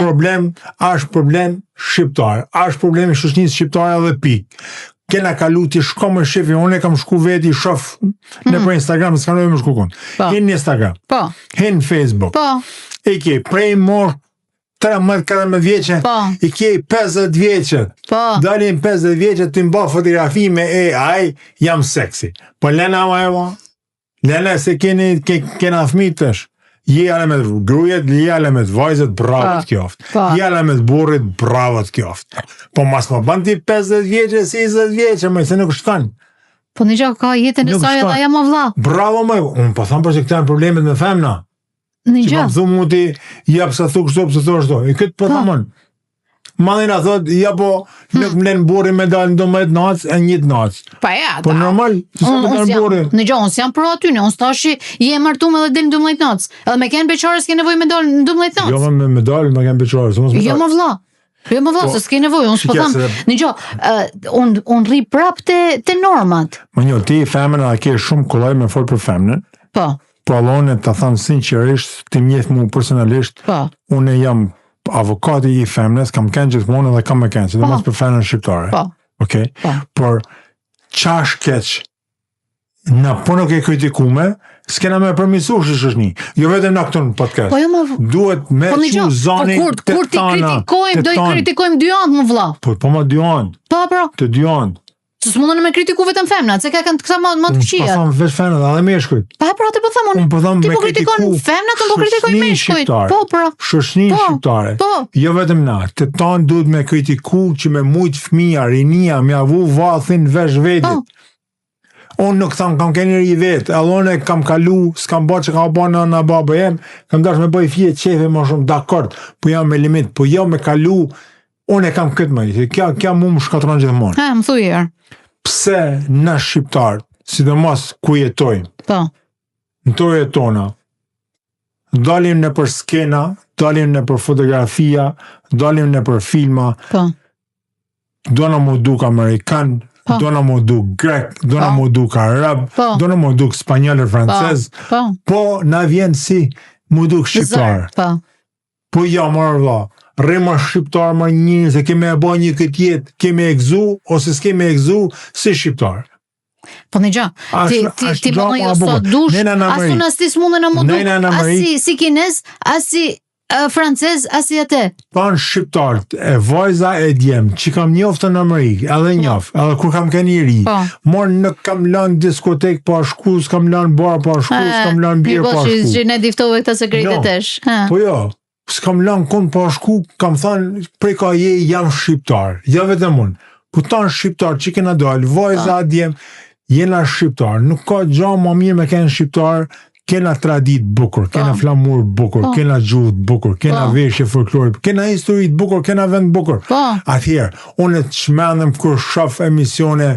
Ashtë problem shqiptar, ashtë problem i shoshnisë shqiptare edhe pik. Kena kalu ti shko me shefin, unë e kam shku veti, shof në për Instagram, s'ka nëve me shku konë. Hin në Instagram, hin në Facebook, e ke prej mor 13-14 vjeqe, i kej 50 vjeqe, dalin 50 vjeqe të mba fotografi me AI, jam seksi. Po lena ma e ma, lena se kena fmitësh, jale me grujet, jale me vajzët, bravo të kjoft, jale me burrit, bravo të kjoft. Po mas më bën ti 50 vjeqe, 60 vjeqe, me se nuk shkan. Po një gjo, ka jetën e saj edhe jam o vla. Bravo me, unë po thamë për që këta në problemet me femna. Që më thumë mu ti, jap sa thuk shto, pëse thua shto. I këtë për thamon. Madhina thot, ja po, nuk mlen buri me dalë në 12 nac, e njët nac. Pa ja, po normal, që sa të mlen buri. Në gjo, unë s'jam pro aty, unë s'tashi, je mërtum edhe del në 12 nac. Edhe me kenë beqare s'ke nevoj me dalë në 12 nac. Jo me dalë, me kenë beqare. Jo më vla. Jo më vla, se s'ke nevoj, unë s'po thamë. Në gjo, unë rri prap të normat. Më një, ti femën a ke shumë kollaj me folë për femën. Po. Po allone të thamë sinqerisht, ti mjeth mu personalisht, unë jam avokati i femnes, kam kënë gjithmonë dhe kam me kënë, që dhe mos për femën shqiptare. Ok? Por, qash keq, në po nuk e kritikume, s'kena me përmisu shëshni. Jo vetëm në këtu në podcast. Duhet me që zani të kur ti kritikojmë, do i kritikojmë dy andë më vla. Po ma dy andë. Të dy andë. Se s'mundën në me kritiku vetëm femnat, se ka kanë këta më të këqia. Unë po thamë veç femnat, dhe meshkujt. Pa, pra, të po thamë, ti po kritikon femnat, unë po kritikoj meshkujt. Po, pra. Shoshnin shqiptare. Jo vetëm na, të tanë duhet me kritiku që me mujtë fmija, rinia, me avu vathin vesh vetit. Unë nuk thamë, kam kenir i vetë, allone kam kalu, s'kam ba që ka ba në babë jem, kam dash me bëj fje qefe më shumë, dakord, po jam me limit, po jam me kalu, unë e kam këtë mëjtë, kja mu më shkatron gjithmonë. Ha, më thuj erë. Pse në shqiptarët, sidomos ku jetojmë, në to jetona, dalim në për skena, dalim në për fotografia, dalim në për filma, do në mu duk Amerikan, do në mu duk grek, do në mu duk arab, do në mu duk spanjolër, francez, po na vjen si mu duk shqiptarë. Po ja marrë dha, rrema shqiptarë më njënë, se keme e ba një këtë jetë, keme e gzu, ose s'keme e gzu, si shqiptarë. Po në gja, ti më jo sot dush, asu në astis mundë në mudu, asi si kinez, asi francez, asi atë. Pa në shqiptarët, e vajza e djemë, që kam njoftë në Amerikë, edhe njoftë, edhe kur kam ke njëri, morë nuk kam lanë diskotek pa shku, s'kam lanë bar pa shku, s'kam lanë birë pa shku. Që ne diftove këta sekretatesh. Po jo. S'kam lanë konë pa shku, kam thanë, prej ka je, jam shqiptar. Ja vetëm unë. Po tanë shqiptar, që kena dalë, vajza djem, jena shqiptar. Nuk ka gja ma mirë me kena shqiptar, kena tradit bukur, kena flamur bukur, kena gjuhët bukur, kena veshje folklorit, kena historit bukur, kena vend bukur. Atëherë, unë të shmendëm kur shof emisione,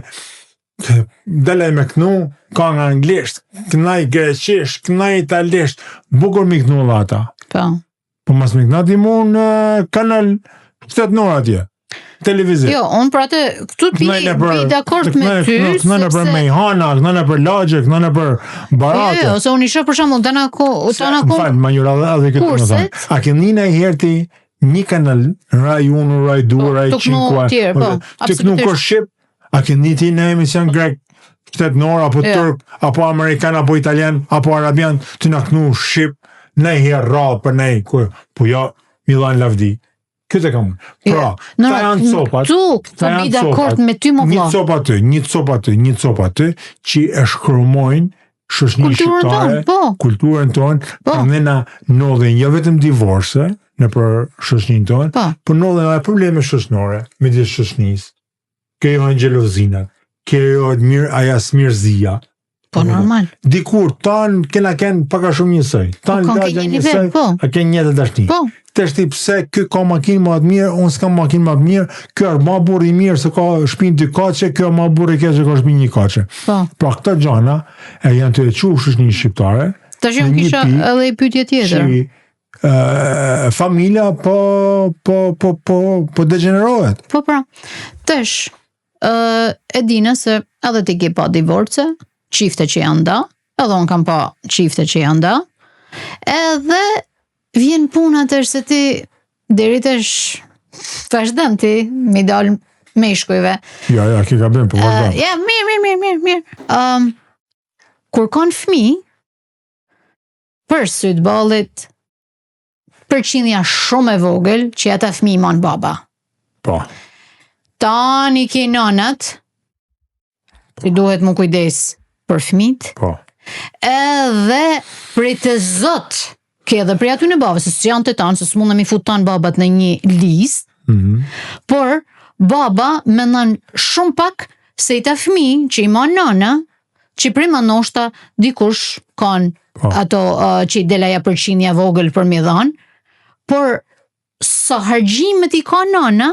dele me kënu, ka nga anglisht, kënaj greqisht, kënaj italisht, bukur mi kënu dhe ata. Po mas me këna ti mu në kanal 7 nërë atje, televizit. Jo, unë pra të këtu pi dakord me ty. Këna në për Mejhana, këna në për Lagje, këna në për Barate. Jo, ose unë i shë për shumë, të në ko... Më falë, ma njëra dhe këtë më thëmë. A kënë një në i herti një kanal, raj 1, raj 2, raj 5, të kënu kër Shqip, a kënë një ti në emision grek, 7 nërë, apo Turk, apo Amerikan, apo Italian, apo Arabian, të në kënu Shqip, ne herë rrallë për ne, po ja, Milan Lavdi. Këtë e kam. Pra, ta janë copat. Ta janë copat. Një copa të, që e shkrumojnë shoshni shqiptare, kulturën tonë, për ne na nodhen, jo vetëm divorce, në për shoshnin tonë, për nodhen edhe probleme shoshnore, me disë shoshnis. Kjo janë gjelozinat, kjo janë aja smirëzia, Po normal. Dikur tan kena pak a shumë njësoj. Tan lagja njësoj, a ken një të dashni. Po. Tash ti pse ky ka makinë më të mirë, unë s'kam makinë më të mirë, ky është më burr i mirë se ka shtëpinë 2 kaçe, ky është më burr i keq se ka shtëpinë 1 kaçe. Po. Pra këto gjëna e janë të qushësh një shqiptare. Tash unë kisha edhe një pyetje tjetër. Familja po degenerohet. Po pra. Tash e dina se edhe ti ke pa divorce, çifte që janë nda, edhe unë kam pa çifte që janë nda, edhe vjen puna tash se ti deri tash vazhdon ti me dal meshkujve. Ja, ki ka bën po vazhdon. Ja, mirë. Kur kanë fëmijë, për syt ballit përqindja shumë e vogël që ata fëmijë man baba. Po. Tani ke nanat, ti duhet më kujdes për fëmijët. Po. Edhe prej të zot, ke edhe prej aty në babës, se janë të tanë, se s'mundem i fut tanë babat në një listë, por baba mendon shumë pak se i ta fëmijë që i man nana, që prima ndoshta dikush kanë ato që i delaja përqindja vogël për mi dhanë, por sa hargjimet i ka nana,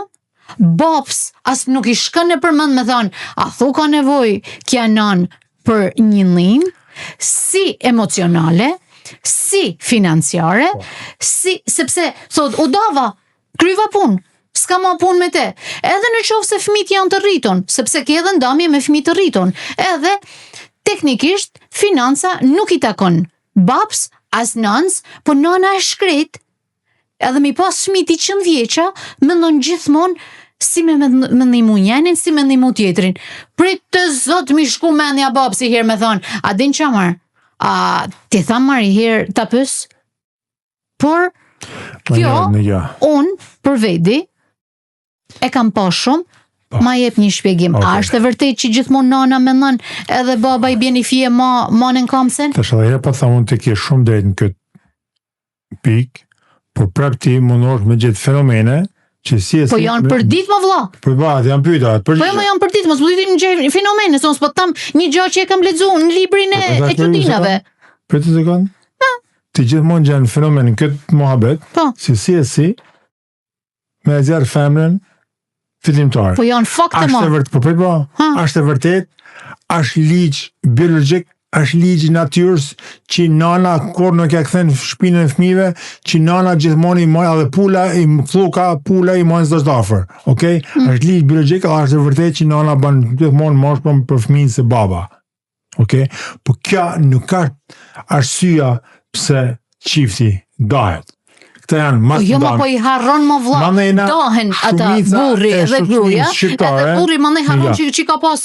babs as nuk i shkën e përmend me thonë, a thu ka nevoj kja nan për një ndihmë, si emocionale, si financiare, sepse thot, u dava, kryva punë, s'ka ma punë me te, edhe në qofë se fëmijët janë të rriton, sepse ke edhe ndamje me fëmijë të rriton, edhe teknikisht financa nuk i takon babs as nëns, po nana e shkret, edhe mi pas fëmijët i 100 vjeqa, mendon gjithmonë si me ndihmu njenin, si me ndihmu tjetrin. Prit të zot mi shku mendja bab si herë me thonë, a din qa marë? A ti tha marë i herë të pës? Por, kjo, unë, për vedi, e kam pa shumë, ma jep një shpjegim. A është e vërtet që gjithmonë nana mendon edhe baba i bjen i fije ma në kamsen? Tash edhe herë pa tha unë të ke shumë drejt në këtë pikë, por prap ti mundosh me gjithë fenomene, po janë për ditë më vlla. Po janë pyeta. Po janë për ditë, mos më ditin një fenomene, se unë s'po tam një gjë që e kam lexuar në librin e çudinave. Për të sekond? Ti gjithmonë gjen fenomenin këtë mohabet, si me zjarr femrën fillimtar. Po janë fakte më. Është e vërtet, është ligj biologjik, është ligj natyrës që nana kur nuk e kthen shpinën e fëmijëve, që nana gjithmonë i marr edhe pula i marr çdo afër. Okej? Është ligj biologjik, është vërtet që nana bën gjithmonë moshpëm për fëmijën se baba. Okej? Po kjo nuk ka arsyeja pse çifti dahet. Këta janë mas jo, po i harron më vlla, dohen ata burri dhe gruaja, edhe burri më harron që ka pas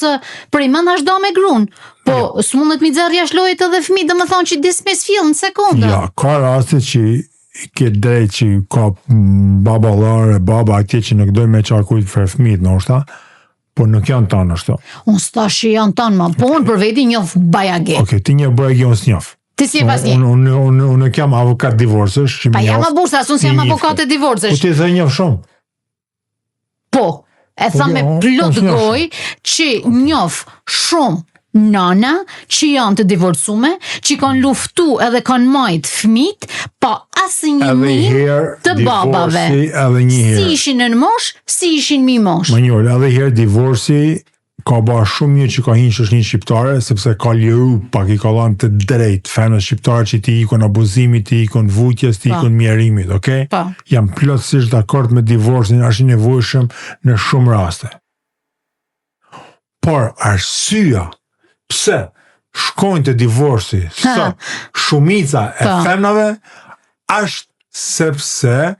prej mëndash do me gruan, po s'mundet mi xherr jashtë lojit edhe fëmijë, domethënë që dismiss fill në sekonda. Ja, ka raste që ke drejt që ka baba atje që nuk dojnë me qarkujt për fëmijët ndoshta, po nuk janë tanë ashtu. Unë s'tash janë tanë ma, po unë për veti njoh bajage. Okej, ti njoh bajage, unë s'njoh. Ti si e pas një? Unë kam avokat divorcësh. Pa jam a bursa, unë si jam avokat e divorcësh. Po ti dhe njoh shumë. Po, e tha me plot goj që njoh shumë nana që janë të divorcume, që kanë luftu edhe kanë majt fëmijët, pa asnjë ndihmë të babave. Si ishin në mosh, si ishin mi mosh. Më njëllë, edhe herë divorci ka ba shumë një që ka hinë shoqërinë shqiptare, sepse ka liru pak i ka dhanë të drejt femrës shqiptare që ti ikon abuzimit, ti ikon vujtjes, ti ikon mjerimit, okej? Jam plotësisht dakord me divorcin, është i nevojshëm në shumë raste. Por arsyeja pse shkojnë të divorci sot shumica e femrave është sepse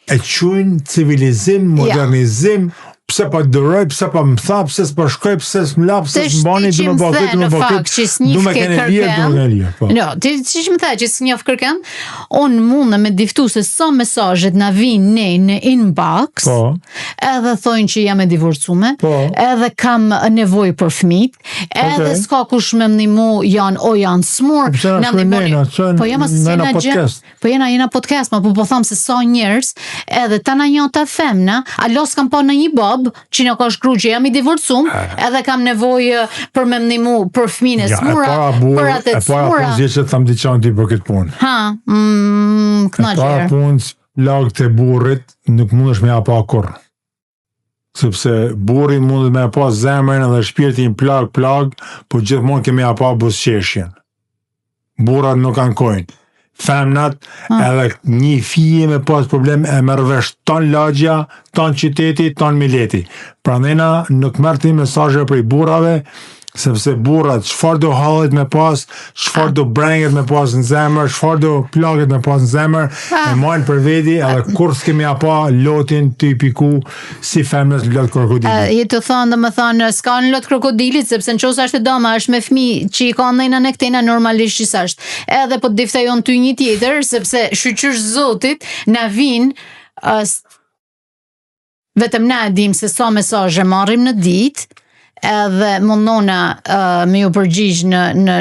e quajnë civilizim, modernizim. Pse pa dëroj, pse pa më tha, pse s'pa shkoj, pse s'mla, pse s'mbani, du me bëkët, du me kene lirë. No, ti që më tha që s'njof kërken, unë mundë me diftu se sa mesajet na vinë ne në inbox, edhe thojnë që jam e divorcume, edhe kam nevoj për fëmijët, edhe s'ka kush me mnimu janë smur, po jam asë jena gjë, po jena podcast, ma po thamë se sa njerës, edhe ta na njota femna, a los kam pa në një bab, bab që në ka shkru që jam i divorcum, edhe kam nevojë për me mnimu për fëmijën e smura, për atë të smura. E para punë që tham diçan ti për këtë punë. Kënaqje. E para punë lagë të burrit nuk mundesh me apa kurrë. Sepse burri mund me pa zemrën dhe shpirtin plag, po gjithmonë kemi pa buzëqeshjen. Burrat nuk ankojnë. Femnat, edhe një fije me pas problem e merr vesh ton lagja, ton qyteti, ton mileti. Prandaj nuk merr ti mesazhe prej burrave, sepse burrat çfarë do hallet me pas, çfarë do brenget me pas në zemër, çfarë do plaget me pas në zemër, e marrin për veti, edhe kur s'kemi apa lotin të i piku si femnës lot krokodilit. Je të thonë, domethënë, s'ka në lot krokodilit, sepse nëse është e doma, është me fëmijë që i ka ndajna në këtena normalisht që s'është. Edhe po të diftajon ty një tjetër, sepse shqyqysh Zotit na vin vetëm na e dim se sa mesazhe marrim në ditë, edhe mundona me ju përgjigj në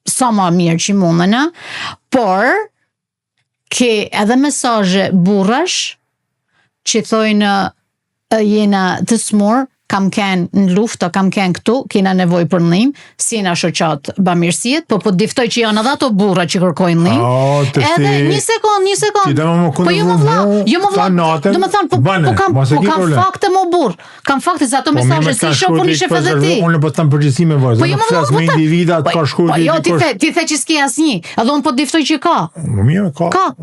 sa ma mirë që mundena, por ke edhe mesazhe burrash që thojnë jena të smur, kam ken në luftë, kam ken këtu, kena nevojë për ndihmë, si jena shoqat bamirësiet, po diftoj që janë edhe ato burra që kërkojnë ndihmë. Edhe një sekond. Po jo më vlla, domethënë po kam fakte më burr. Kam fakte se ato mesazhe si shoh po shef edhe ti. Unë po them përgjithësi me vajzë, nuk flas me individat ka shkuar ti. Jo, ti the që s'ke asnjë, edhe unë po diftoj që ka. Mirë, ka.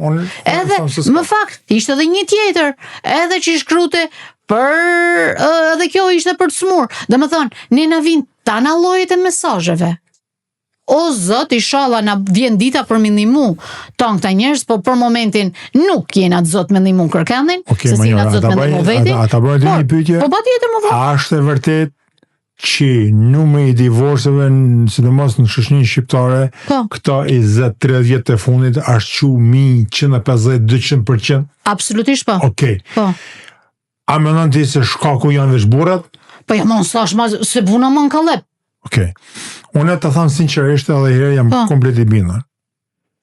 Edhe më fakt, ishte edhe një tjetër, edhe që shkrute edhe kjo ishte për të smur. Domethënë, ne na vin tana llojet e mesazheve. O Zot, inshallah na vjen dita për me ndihmu ton këta njerëz, po për momentin nuk jena të Zot me ndihmu kërkendin, se si na Zot me ndihmu veti. Ata bëjnë një pyetje. Po patjetër më vjen. A është e vërtet që numri i divorceve, sidomos në shoqërinë shqiptare, këto 20-30 vjet të fundit është 150-200%? Absolutisht po. Okej. Po. A mendon ti se shkaku janë veç burrat? Po ja mos thash se puna më ka lep. Okej. Unë të them sinqerisht edhe herë jam komplet i bindur.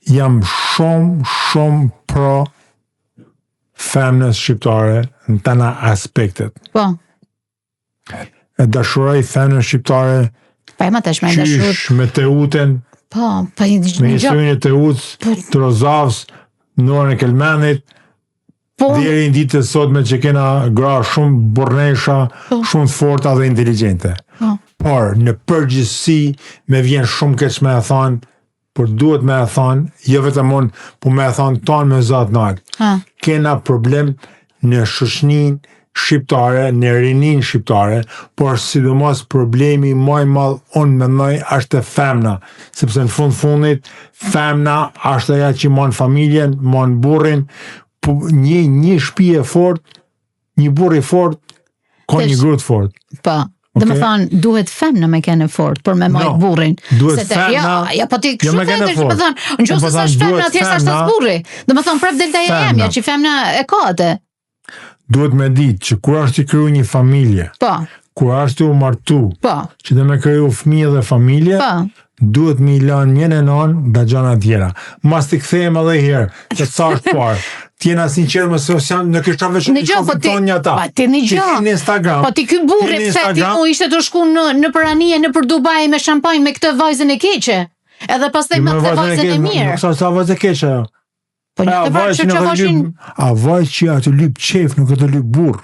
Jam shumë pro femnës shqiptare në tana aspektet. Po. E dashuroj femnën shqiptare. Po e më tash më dashur. Me Teuten. Po me historinë e Teuts, të Rozavës, Norën e Kelmenit. Deri në ditë sot me që kena gra shumë burnesha, shumë të forta dhe inteligjente. Por, në përgjithësi, me vjen shumë keq me e thonë, por duhet me e thonë, jo vetëm unë, po me e thonë tonë me zatë nalë. Kena problem në shoqërinë shqiptare, në rinin shqiptare, por sidomos problemi më i madh unë mendoj është e femna, sepse në fundit, femna është ajo që mon familjen, mon burrin, një shtëpi e fort, një burr i fort, ka një grua të fort. Po. Dhe më thonë, duhet femna me kene fort, për me majtë burrin. Duhet femna... Ja, po ti kështu të që më thonë, në gjusë sa është femna, atjes është asë burri. Dhe më thonë, prap delta e emja, që femna e ka atë. Duhet me ditë që kur është i kryu një familje, kur është u martu, që dhe me kryu fëmijë dhe familje, duhet me i lanë njën e nanë dhe gjana tjera. Mas të këthejmë edhe herë, që ca është parë. Tjena sinqerë më se në kështë veç në shofë tonë një ta. Ti një gjë. Po ti ky burri pse ti mu ishte të shku në Përanie, në për Dubai me shampanjë me këtë vajzën e keqe. Edhe pastaj me këtë vajzën e mirë. Sa vajzë e keqe ajo. Po një të vajzë që vashin... A vajzë që atë lyp qef, nuk atë lyp burr.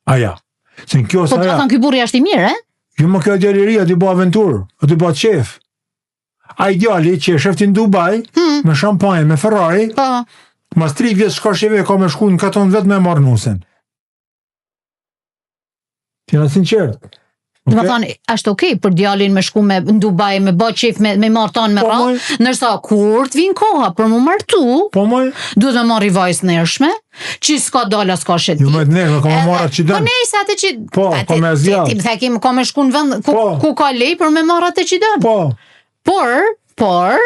Aja. Se në kjo sa ja. Po të thonë ky burri është i mirë, e? Jo më kjo djalëri, aty bo aventurë, aty bo qef. A ideali që e shefti në Dubai, me shampanjë, me Ferrari, mas 3 vjetë shkashjeve ka me shku në katon vetë me marrë nusen. Tjena sinqert. Dhe më thonë, është okej për djalin me shku në Dubai, me bë qef, me marrë tonë me rrallë, nërsa kur të vinë koha për mu martu, duhet me marrë i vajzë nërshme, që s'ka dala, s'ka shetit. Ju me të nërshme, ka me marrë atë që dënë. Po nejse atë që... Po, ka me zjatë. Ti më thekim, ka me shku në vend, ku ka lej për me marrë atë që dënë. Por,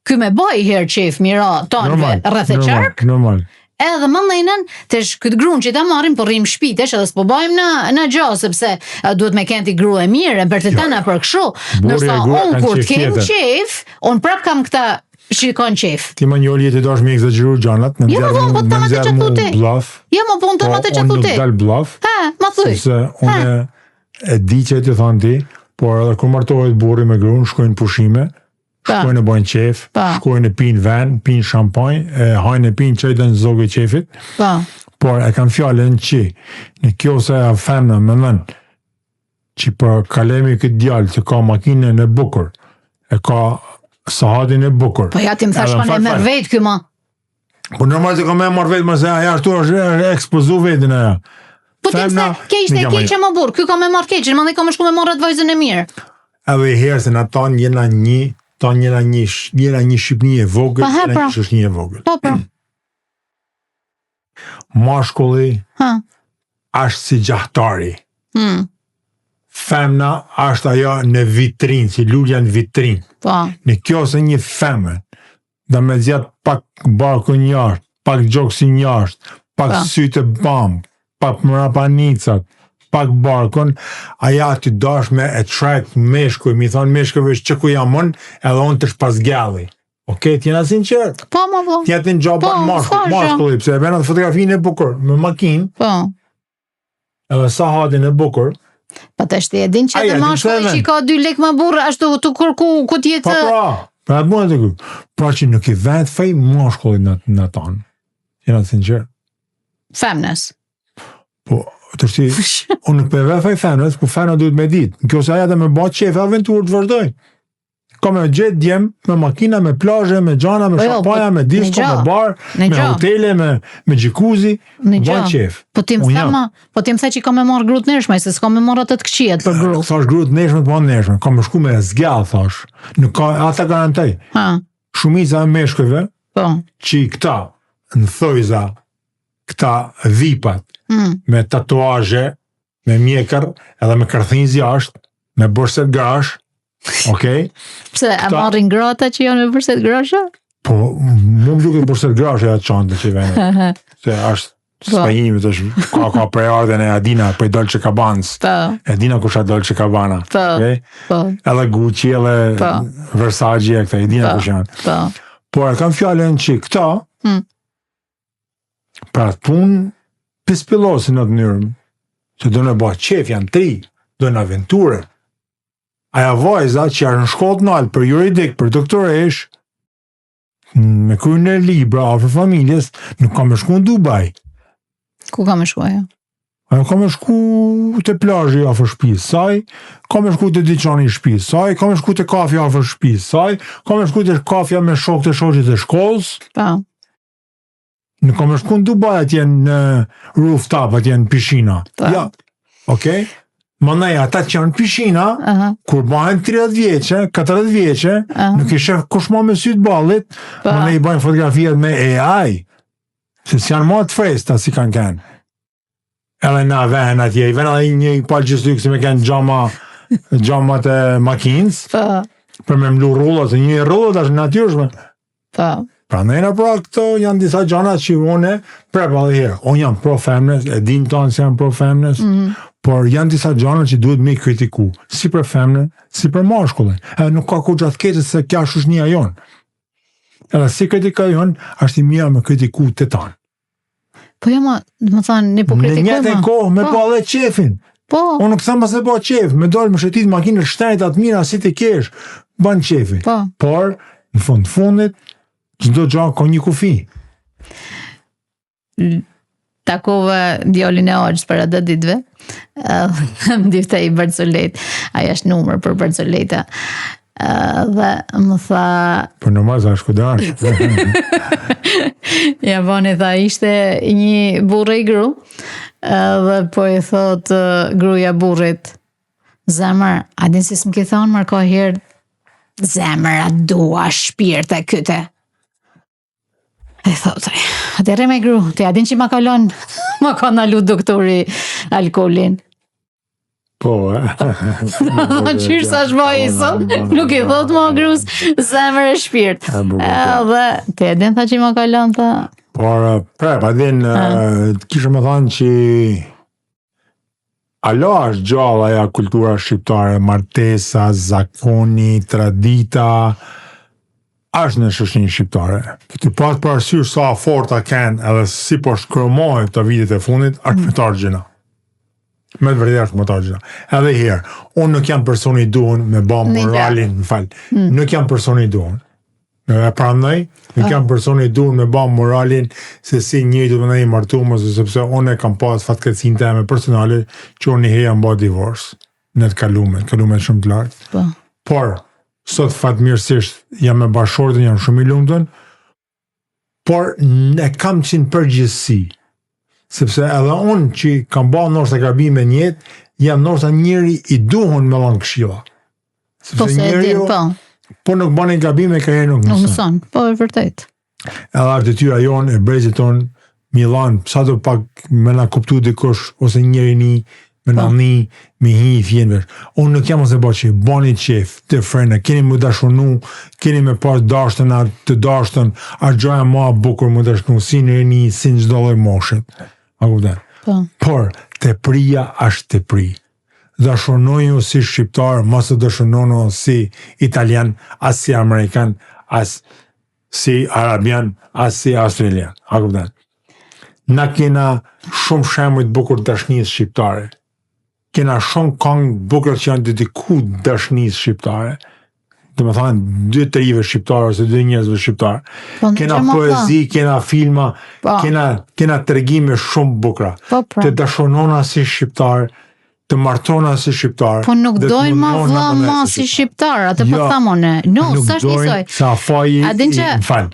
ky me baj herë qef mira tonëve rreth e qark. Normal. Edhe më ndajnën, tesh këtë gruan që ta marrim po rrim shtëpitesh, edhe s'po bajmë në gjë sepse duhet me kenti grua e mirë, për të tana për kështu. Ndërsa unë kur të kem qef, unë prap kam këta shikon qef. Ti më njëri ti dosh me egzageru gjanat, me nxjerr mu bluff. Ja, më po, unë të që Unë tu nuk ti. dal bluff, Ma thuj. sepse unë e di që ti thon ti, por edhe kur martohet burri me gruan, shkojnë pushime, shkojnë e bojnë qef, shkojnë e pinë ven, pinë shampanjë, hajnë e pinë çaj në zogë e qefit. Por e kam fjalën që në kjo se a femna më nën që për kalemi këtë djalë që ka makinën e bukur, e ka sahatin e bukur. Po ja ti më thash kanë merr vet ky ma. Po normal se ka me marr vet më se aja ashtu është ekspozu vetin aja. Po ti se ke ishte keqe më burr, ky ka me marr keqe, më ka më shku me marr atë vajzën e mirë. Edhe herë se na ton jena një Shqipëni e vogël, jena një Shqipëni e vogël. Po. Mashkulli është si gjahtari. Femna është ajo në vitrinë, si lulja në vitrinë. Në kjo se një femën, dhe me zjatë pak barkën jashtë, pak gjokësin jashtë, pak sytë bambë, pak mrapanicat, pak barkën, aja ti dash me attract meshkuj, mi thonë meshkujve që ku jamon, edhe unë të shpas gjalli. Okej, t'jena sinqert. Po, ma po. T'jena t'in gjaban mashkulli, pse e venat fotografinë e bukur, me makinë, edhe sa hatin e bukur, pa të shte e din që edhe mashkulli që ka 2 lek më burë, ashtu të kërku këtë jetë... Pra të bërë të kërku. Pra që nuk i vetë fej mashkulli në tonë. Jena të sinqert. Femnes. Po, të shti, unë nuk për vetë fej femnes, po femna duhet me ditë. Në kjo se aja dhe me ba qefe aventurë të vazhdoj. Ka me gjithë djem, me makina, me plazhe, me gjana, me shampaja, me disko, me bar, me hotele, me gjikuzi, ba qef. Po ti më the që ka me marrë grut nërshme, se s'ka me marrë atë të këqijet për grut. Thash grut nërshme të pa nërshme, ka me shku me zgjall, thash. Nuk ka, ata garantoj. Shumica e meshkujve, që i këta, në thojza, këta vipat, me tatuazhe, me mjekër, edhe me kërthinz jashtë, me borset grash, okej? Pse, a marrin grata që janë me borset grasha? Po, më duke borset grasha e atë qante që i vene. Se është spajimi të është, ka prejardhen e Adina, për Dolce Cabans. Adina kusha Dolce Cabana. Edhe Gucci, edhe Versace, e këta, Adina kush janë. Por, kam fjallën që këta, pra të punë, pispilosin në të njërëm, që do në bëjt qef, janë 3, do në aventure. Aja vajza që janë në shkollë të nalë për juridik, për doktoresh, me kryen e libra, afër familjes, nuk ka me shku në Dubai. Ku ka me shku ajo? Ajo ka me shku të plazhi afër shtëpisë saj, ka me shku të dyqani shtëpisë saj, ka me shku të kafja afër shtëpisë saj, ka me shku të kafja me shokët e shoqit e shkollës. Nuk ka me shku në Dubai, atje në rooftop, atje në pishina. Ja, okej? Mandaj ata që janë pishina, kur bëhen 30 vjeqe, 40 vjeqe, nuk i shef kush ma me sytë balit, mandaj i bëhen fotografiat me AI, se si janë ma të fresta si kanë kënë. Edhe na ven atje, i ven edhe një palë gjithë lykë si me kënë gjamat e makinës, për me mlu rullat, se një rullat është natyrshme. Pra nëjna pra këto janë disa gjana që une prepa dhe herë. Unë jam pro femnes, e din tonë se jam pro femnes, por janë disa gjana që duhet me i kritiku, si për femne, si për mashkullin. Nuk ka kur gjatë keqe se kja shushnia jonë. Edhe si kritika jonë, është i mija me kritiku të tanë. Po jo ma, më thanë, ne po kritikoj ma. Në njëtë e kohë, me po edhe qefin. Unë nuk thëmë pas e po qef, me dojnë me shetit makinë shtenit atë mira, si të kesh, banë qefi. Por, në fundit, çdo gjë ka një kufi. Takova djalin e Argjës për atë ditëve. Më difta i Barcolet. Aja është numër për Barcoleta. Dhe më tha... Për në mazë është kudash. Ja, bani tha, ishte një burre i gru, dhe po i thot gruja burrit, zemër, a din si s'më ke thonë, mërë ka herë, zemër, a dua shpirtë e kyte. E thotë, atëre me gru, të adin që ma ka nalu doktori alkoholin. Po, Qyrë sa shbaj i sot, nuk i thot ma grus, zemër e shpirt. Dhe, të adin tha që ma kalon, tha. Por, prep, adin, kishë me thanë që alo është gjallë aja kultura shqiptare, martesa, zakoni, tradita, është në shoqërinë shqiptare. Ti pas parasysh sa forta kanë edhe si po shkërmohen këto vitet e fundit, është metar gjëna. Me të vërtetë është metar gjëna. Edhe herë, unë nuk jam personi i duhur me bë moralin, nuk jam personi i duhur. E prandaj, nuk jam personi i duhur me bë moralin se si njëri do të ndaj martuar, sepse unë kam pas fatkeqësinë time personale që unë herë jam bë divorc në të kaluar shumë të lartë. Po. Por sot fatmirësisht jam me bashkëshortën, jam shumë i lumtur, por ne kam qenë përgjithësi, sepse edhe unë që kam bërë ndoshta gabime në jetë, jam ndoshta njëri i duhur me dhënë këshilla. Po se e din, po. Po nuk bën gabime ka herë nuk mëson. Po e vërtet. Edhe është detyra jonë e brezit tonë Milan, sa do pak me na kuptu dikush ose njëri me na një, me hi i fjenëve. Unë nuk jam ose që bani qef, të frena, keni më dashunu, keni me pas dashtën, të dashtën, a gjoja ma bukur më dashunu, si në një, si në gjdo lloj moshet. A kupten? Por, të prija është të pri. Dashunoju si shqiptar, mos të dashunoju si italian, as si amerikan, as si arabian, as si australian. A kupten? Na kena shumë shembuj të bukur dashnisë shqiptare. Kena shumë këngë bukur që janë dediku dashnisë shqiptare. Dhe me thënë, 2 trive shqiptare ose 2 njerëzve shqiptare. Kena poezi, kena filma, kena tregime shumë bukra. Të dashonona si shqiptar, të martona si shqiptar. Po nuk dojnë ma si shqiptar, atë po thamone. No, sa është njësoj. Sa faji i fal.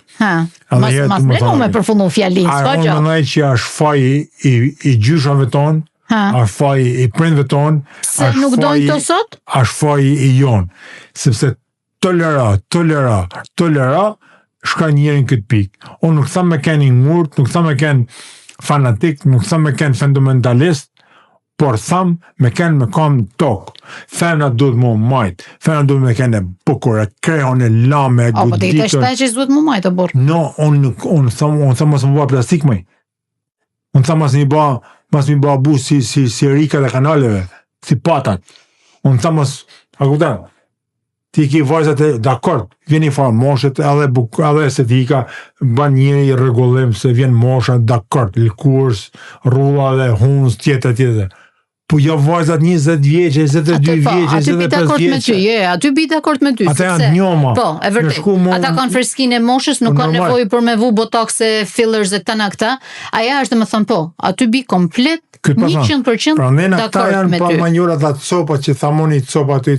Mas plenu me përfundu fjallin, s'ka gjë. Unë mëndaj që është faji i gjyshave tonë, është faji i prindve tonë, se nuk dojnë të sot? Është faji i jonë. Sepse tolera, shka njerën këtë pikë. Unë nuk thamë me ken i ngurt, nuk thamë me ken fanatik, nuk thamë me ken fundamentalist, por thamë me ken me kam tokë. Femna duhet mu majtë, femna duhet me ken e bukur, e krehon, e lame, e guditër. Po të i të shtaj që duhet mu majtë, o burë? No, unë thamë mos më bëha plastik mëj. Unë thamë mos më bëha bu si rika dhe kanaleve, si patat. Unë thamë a kuptan, ti ki vajzat e, dakord, vjen i farë moshet, edhe estetika, ban njëri i rregullim se vjen mosha, dakord, lëkurs, rrulla dhe hunës, tjetër. Po jo vajzat 20 vjeqe, 22 vjeqe, 25 vjeqe. Aty bi dakord me ty. Ata janë njoma. Po, e vërtet. Ata kanë freskinë e moshës, nuk kanë nevojë për me vu botox e fillers e tana këta. Aja është dhe më thënë po, aty bi komplet 100% pra ne na këta janë me pa ty. manjura dhe copa që thamoni copa ty,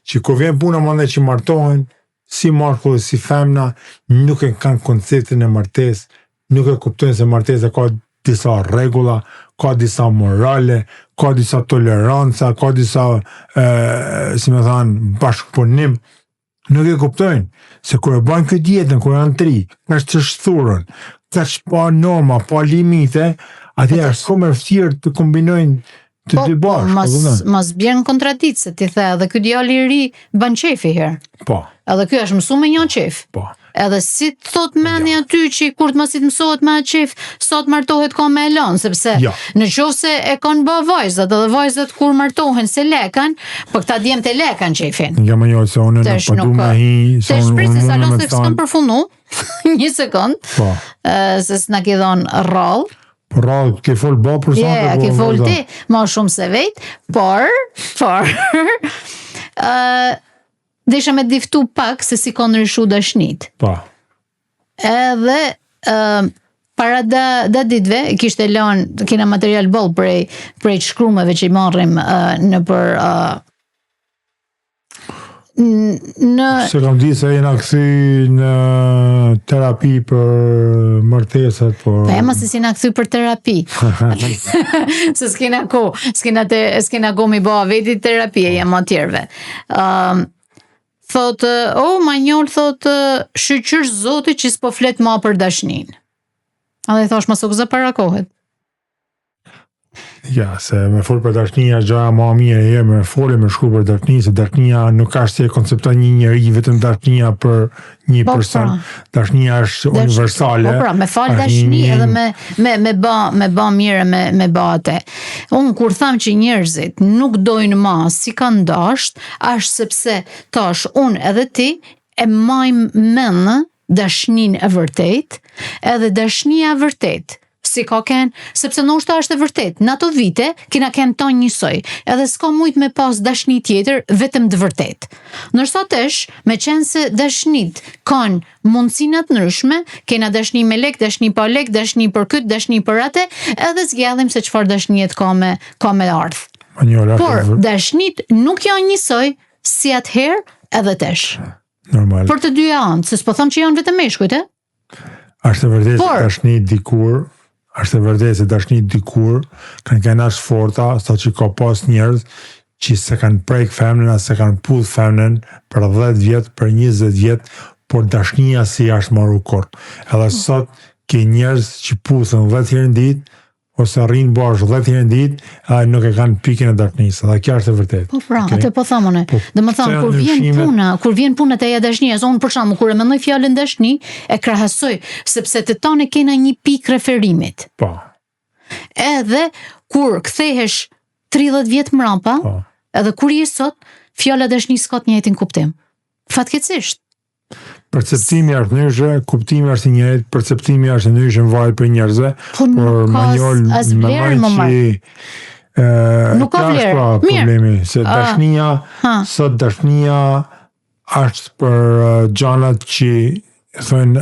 që ku vjen puna mënde që martohen, si markull, si femna, nuk e kanë konceptin e martes, nuk e kuptojnë se martesa ka disa regula, ka disa morale, ka disa toleranca, ka disa, si me thanë, bashkëpunim, nuk e kuptojnë, se kur e banë këtë jetën, kur janë 3, ka të shthurën, ka pa norma, pa limite, ati është shumë e vështirë të kombinojnë të dy bashkë. Mas bjerë në kontradikt, se ti the, edhe këtë djali i ri ban qefi herë. Po. Edhe kjo është mësu me një qef. Po. Edhe si të thot meni aty që kur të masit mësohet me atë qef, sot martohet ka me elon, sepse në qoftë se e kanë bë vajzat, edhe vajzat kur martohen se lekan, po këta djemt e lekan qefin. Nga më jo, se unë në përdu me hi, se shprit se salon se s'kam përfundu, një sekund, se s'na ki dhonë rrallë. Por rrallë, ke folë ba për sa? Ke folë ti, ma shumë se vetë, por, desha me diftu pak se si kanë rishu dashnit. Pa. Edhe para da ditve kishte lënë kena material boll prej shkrumeve që i marrim në për se kam di se jena këthy në terapi për martesat, por... Pa ema se si na këthy për terapi. Se s'kena ko mi bëha veti terapi e jam atjerve. Thotë, ma njërë thotë, shqyqyr zoti që s'po flet ma për dashnin. A dhe i thash, mas o këza para kohet. Ja, se me folë për dashnia gjaja ma mirë me folë me shku për dashnia, se dashnia nuk është se koncepton një njeri, vetëm dashnia për një person. Dashnia është universale. Po pra, me falë dashni edhe me ba mirë, me ba atë. Unë kur tham që njerëzit nuk dojnë ma si kanë dasht, është sepse tash unë edhe ti e majmë mend dashnin e vërtet, edhe dashnia e vërtet, si ka ken, sepse ndoshta është e vërtet, në ato vite kena ken ton njësoj, edhe s'ka mujt me pas dashni tjetër vetëm të vërtet. Nërsa tesh, me qenë se dashnit kanë mundësina të ndryshme, kena dashni me lek, dashni pa lek, dashni për këtë, dashni për atë, edhe zgjellim se çfarë dashniet ka me ardh. Por dashnit nuk janë njësoj si atëherë edhe tesh. Normal. Për të dyja anë, se s'po them që janë vetëm meshkujt, e? Është e vërtetë se dashni dikur, është e vërtetë se dashni dikur kanë qenë as forta, sa që ka pas njerëz që se kanë prek femnën, se kanë puth femnën për 10 vjet, për 20 vjet, por dashnia si është marrë kur. Edhe sot ke njerëz që puthen 10 herë në ditë, ose rrinë bashkë 10 herë në ditë, nuk e kanë pikën e dashnisë. Dhe kjo është e vërtetë. Po pra, atë po thamone. Domethënë kur vjen puna te ajo dashnia, unë për shembull kur e mendoj fjalën dashni, e krahasoj sepse të tonë kena një pikë referimit. Po. Edhe kur kthehesh 30 vjet mbrapa, edhe kur je sot, fjala dashnisë ka të njëjtin kuptim. Fatkeqësisht. Perceptimi është ndryshe, kuptimi është i njëjtë, perceptimi është ndryshe në vaj për njerëzve, por nuk ka vlerë. Problemi se sot dashnia është për gjanat që thonë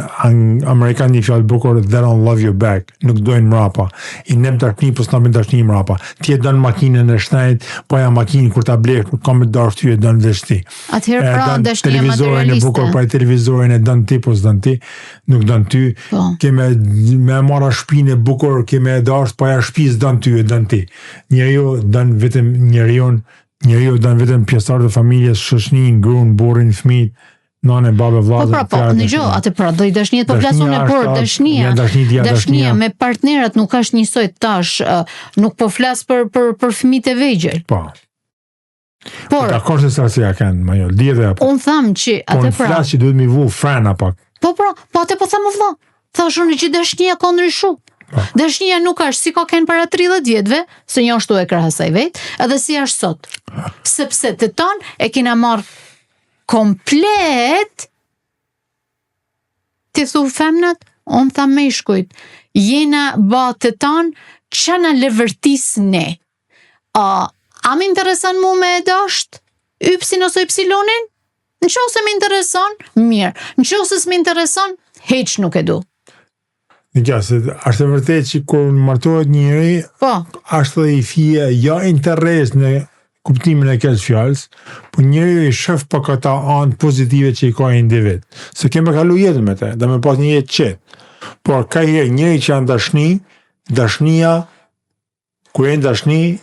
Amerikanë një fjalë bukur, they don't love you back, nuk dojnë mrapa. I nem dashni, po s'napin dashni mrapa. Ti e don makinën e shtrenjtë, po ja makinë kur ta blesh, ka me dash ty e don vesh ti. Atëherë pra dashnia televizorin e bukur, pa televizorin e don ti, po s'don ti, nuk don ty. Kemë me marrë shtëpinë e bukur, kemë dash, po ja shtëpi s'don ty e don ti. Njeriu don vetëm njeriu don vetëm pjesëtar të familjes, shoqërinë, gruan, burrin, fëmijët. Nane, babë, vllazë. Po, në gjë, atë pra, do i dashniet po flasun e por dashnia me partnerat nuk është njësoj tash, nuk po flas për fëmijët e vegjël. Po. Por dakor se sa si ja kanë, më jol, dihet apo. Unë tham që atë pra. Po flas që duhet mi vu frena pak. Po pra, po atë po tham vëlla. Thash unë që dashnia ka ndryshuar. Dashnia nuk është si ka qenë para 30 vjetëve, se një ashtu e krahasoj vet, edhe si është sot. Sepse të ton e kena marrë komplet të thu femnat, unë tha meshkujt, jena batë tanë, që në levërtis ne. A më interesan mu me dasht, ypsin ose ypsilonin? Në që ose më interesan, mirë. Në që ose s'më interesan, heq nuk e du. Në qasë, është e vërtet që kur martohet njëri, është dhe i fije, ja interes në kuptimin e kësaj fjalës, po njeriu i shef pa këta anë pozitive që i ka individ. Se kemë kalu jetën me te, dhe me pas një jetë qetë. Por ka njëri që janë dashnia, ku e në dashni,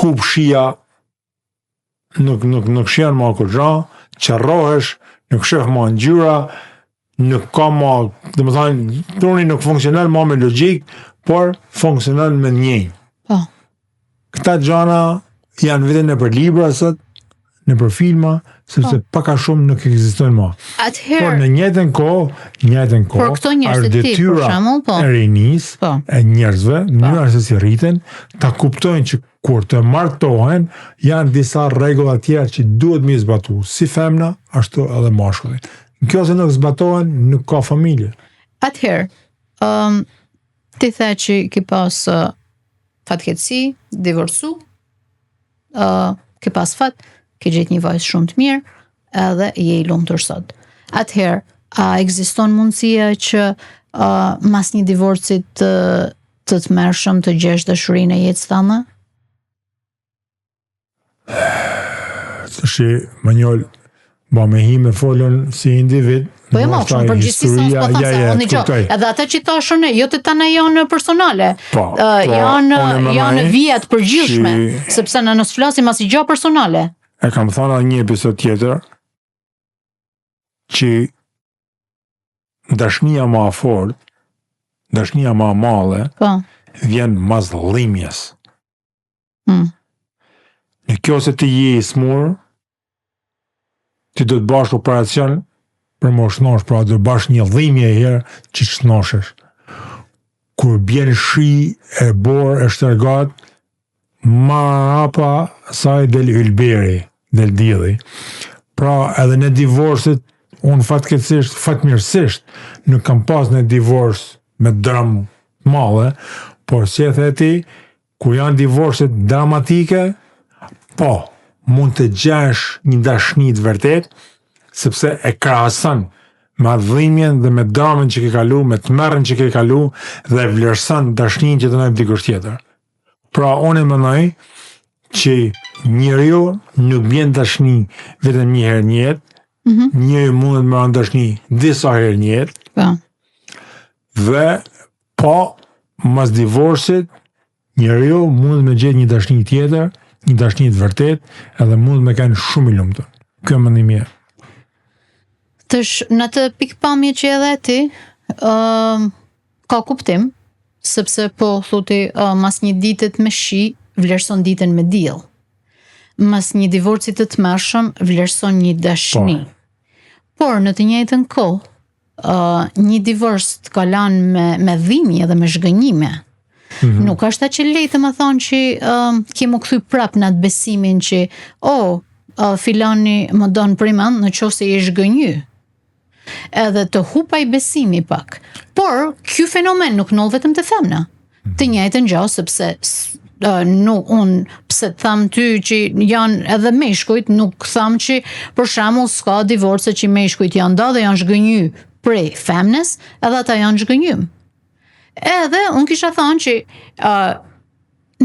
hub shia, nuk shian ma kërgja, qërrohesh, nuk shef ma në gjyra, nuk ka ma, dhe më thajnë, troni nuk funksional ma me logik, por funksional me njëjnë. Këta gjana janë vetëm në për libra sot, në për filma, sepse paka shumë nuk ekzistojnë më. Por në njëjtën kohë, është detyra e rinis, e njerëzve, mënyra se si rriten, ta kuptojnë që kur të martohen, janë disa rregulla tjera që duhet mi zbatu, si femna, ashtu edhe mashkulli. Në kjo se nuk zbatohen, nuk ka familje. Atëherë, ti the që ki pas fatkeqësi, divorcu, ke pas fat, ke gjetë një vajzë shumë të mirë, edhe je i lumtur sot. Atëherë, a ekziston mundësia që mas një divorcit të mërshëm të gjesh dashurinë e jetës tënde? Tashi, Manjol, ba me hi me folën si individ. Po e ma shumë përgjithësi sa s'po tham se unë gjë. Edhe ata që thashën, jo të tana janë personale. Janë vijat përgjithshme, sepse në nësë flasim as i gjë personale. E kam thënë një episod tjetër që dashnia ma fort, dashnia ma male, vjen mas dhimbjes. Në kjo se ti je i smur, ti do të bash operacion për më shnosh, pra do të bash një dhimbje herë që shnoshesh. Kur bjen shi e bor e shtërgat, ma rapa saj del ylberi, del dielli. Pra edhe në divorcet, unë fatmirësisht, nuk kam pas në divorce me dram male, por si e the ti, ku janë divorcet dramatike, po, mund të gjesh një dashni të vërtet, sepse e krahason me dhimbjen dhe me dramën që ke kalu, me tmerrën që ke kalu, dhe vlerëson dashnin që të jep dikush tjetër. Pra, unë e mendoj që njeriu nuk bën dashni vetëm një herë në jetë, njeriu mund të marrë dashni disa herë në jetë, dhe po, mas divorcit, njeriu mund me gjetë një dashni tjetër, një dashni të vërtet, edhe mund me kanë shumë i lumtur. Kjo mendimi jam. Tash në të pikpamje që edhe ti, ka kuptim, sepse po thoti mas një ditet me shi, vlerëson ditën me diell. Mas një divorcit të tmerrshëm, vlerëson një dashni. Por në të njëjtën kohë, një divorc të kalan me dhimbje dhe me zhgënjime. Nuk është që lejtë më thonë që ki më kthy prap në atë besimin që filani më donë priman në qoftë se je zhgënjy. Edhe të hupaj besimi pak. Por, ky fenomen nuk nol vetëm të femna. Të njëjtën gjë, sepse nuk unë pse të tham ty që janë edhe meshkujt, nuk tham që për shembull s'ka divorce që meshkujt janë da dhe janë zhgënjy prej femnes, edhe ata janë zhgënjym. Edhe unë kisha thënë që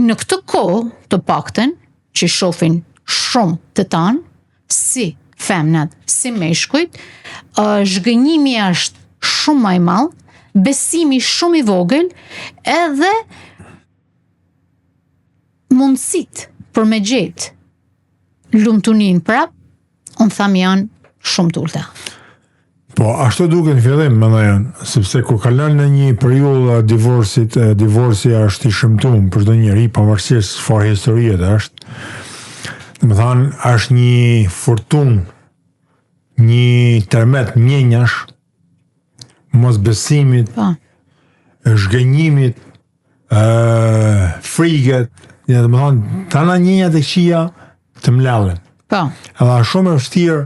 në këtë kohë të paktën që shohin shumë të tanë si femnat, si meshkujt, zhgënjimi është shumë më i madh, besimi shumë i vogël, edhe mundësit për me gjetë lumtunin prap, unë tham janë shumë të ulta. Po, ashtu duket në fillim, mendoj, sepse kur kalon në një periudhë divorci është i shëmtuar për çdo njeri, pavarësisht çfarë historie është. Domethënë, është një fortunë, një tërmet mjenjash, mos besimit, zhgënjimit, friget, domethënë, tana njënjat e këqija të mlallen. Edhe është shumë e vështirë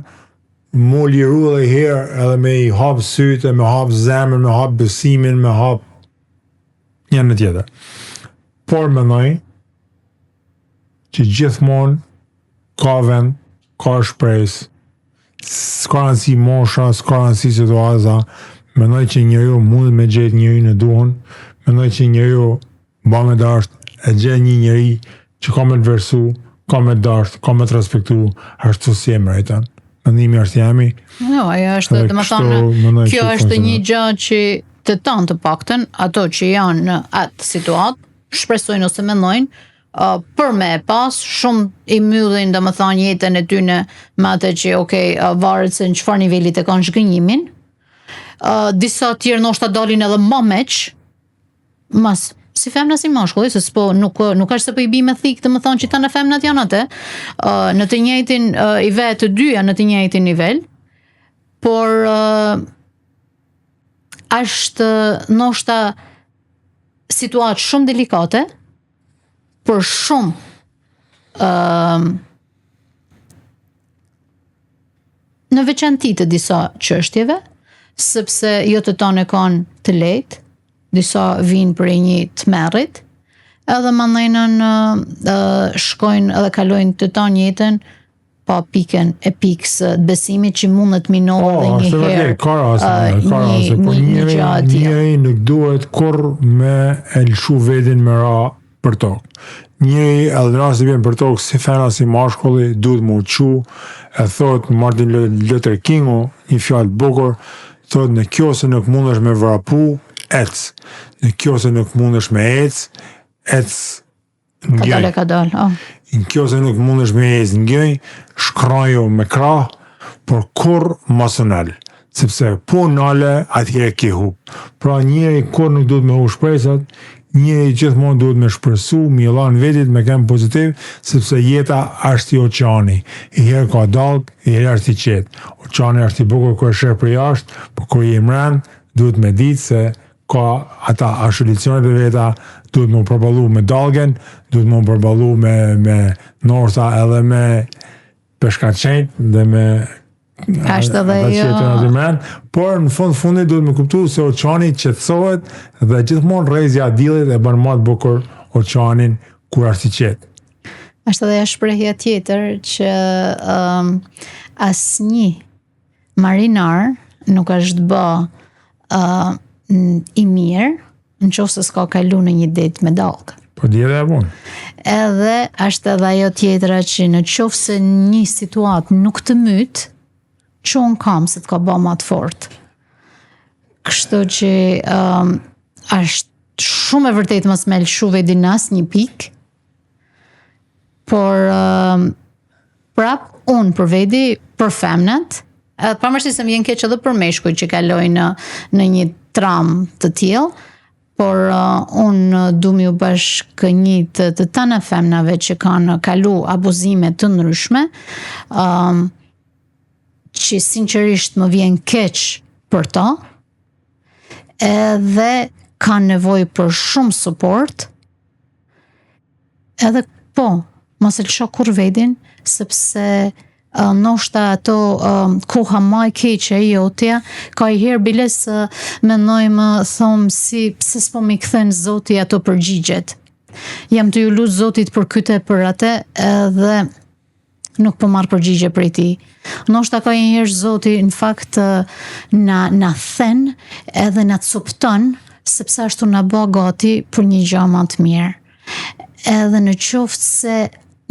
mu liru edhe herë edhe me i hapë sytë, me hapë zemrën, me hapë besimin, me hapë një në tjetër. Por mendoj që gjithmonë ka vend, ka shpresë, s'ka rëndësi mosha, s'ka rëndësi situata, mendoj që njeriu mund me gjetë njëri në duhun, mendoj që njeriu ba me dasht, e gjetë një njeri që ka me të versu, ka me dasht, ka me të respektu, ashtu si e meriton. Mendimi është jemi. Jo, ajo është, domethënë, kjo është një gjë që të tanë të paktën, ato që janë në atë situatë, shpresojnë ose mendojnë, për me pas, shumë i myllin, domethënë, jetën e tyre me atë që, varet se në çfarë nivelit e kanë zhgënjimin. Disa tjerë ndoshta dalin edhe më meq, mas si femna si mashkulli, se nuk është se po i bime thik të më thonë që ta në femnat janë atë, në të njëjtin i vetë të dyja në të njëjtin nivel, por është ndoshta situatë shumë delikate, por shumë në veçanti të disa çështjeve, sepse jo të tonë kanë të lehtë, disa vinë për një tmerrit, edhe mandajnën shkojnë edhe kalojnë të tanë jetën pa pikën e pikës besimit që mundet minohet dhe një herë. Po njëri nuk duhet kur me e lëshu vedin me ra për tokë. Njëri edhe rasti vjen për tokë si fena si mashkulli, duhet mu qu, e thot Martin Luther Kingu, një fjalë bukur, thot në kjo se nuk mundesh me vrapu, ec. Në kjo se nuk mundesh me ec ngëj. Ka dalë. Në kjo se nuk mundesh me ec ngëj, shkrajo me krah, por kur masonal. Sepse po nale, atje ke hup. Pra njëri kur nuk duhet me hu shpresat, njëri gjithmonë duhet me shpresu, me lan vetit, me kem pozitiv, sepse jeta është i oqeani. I herë ka dalg, i herë është i qetë. Oqeani është i bukur kur e sheh për jashtë, por kur je i mrend, duhet me ditë se ka ata asholicionet e veta, duhet më përballu me dalgen, duhet më përballu me norsa edhe me peshkaqenjt dhe me Ashtë edhe por në fundit duhet me kuptu se oqeani qetësohet dhe gjithmonë rrezja e diellit e bën më të bukur oqeanin kur është i qetë. Ashtë edhe shprehja tjetër që asnjë marinar nuk është bë i mirë nëse s'ka kalu në një ditë me dalkë. Po dieta e punë. Edhe është edhe ajo tjetra që në qoftë se një situatë nuk të myt, çon kam se të ka bë më të fortë. Kështu që është shumë e vërtetë mos me lëshu vedin asnjë pikë, por prap unë për vedi, për femnat, pavarësisht se më vjen keq edhe për meshkuj që kalojnë në një tram të tillë, por unë du mi u bashkënjit të tëna femnave që kanë kalu abuzime të ndryshme, që sinqerisht më vjen keq për to, edhe kanë nevojë për shumë suport, edhe po, mos e lësho kur vedin, sepse ndoshta ato koha më e keqe e jotja, ka i herë biles mendojmë thom si pse s'po mi kthen Zoti ato përgjigjet. Jam të ju lut Zotit për këtë e për atë, edhe nuk po marr përgjigje prej tij. Ndoshta ka një herë Zoti në fakt na then edhe na copton sepse ashtu na bë gati për një gjë më të mirë. Edhe në qoftë se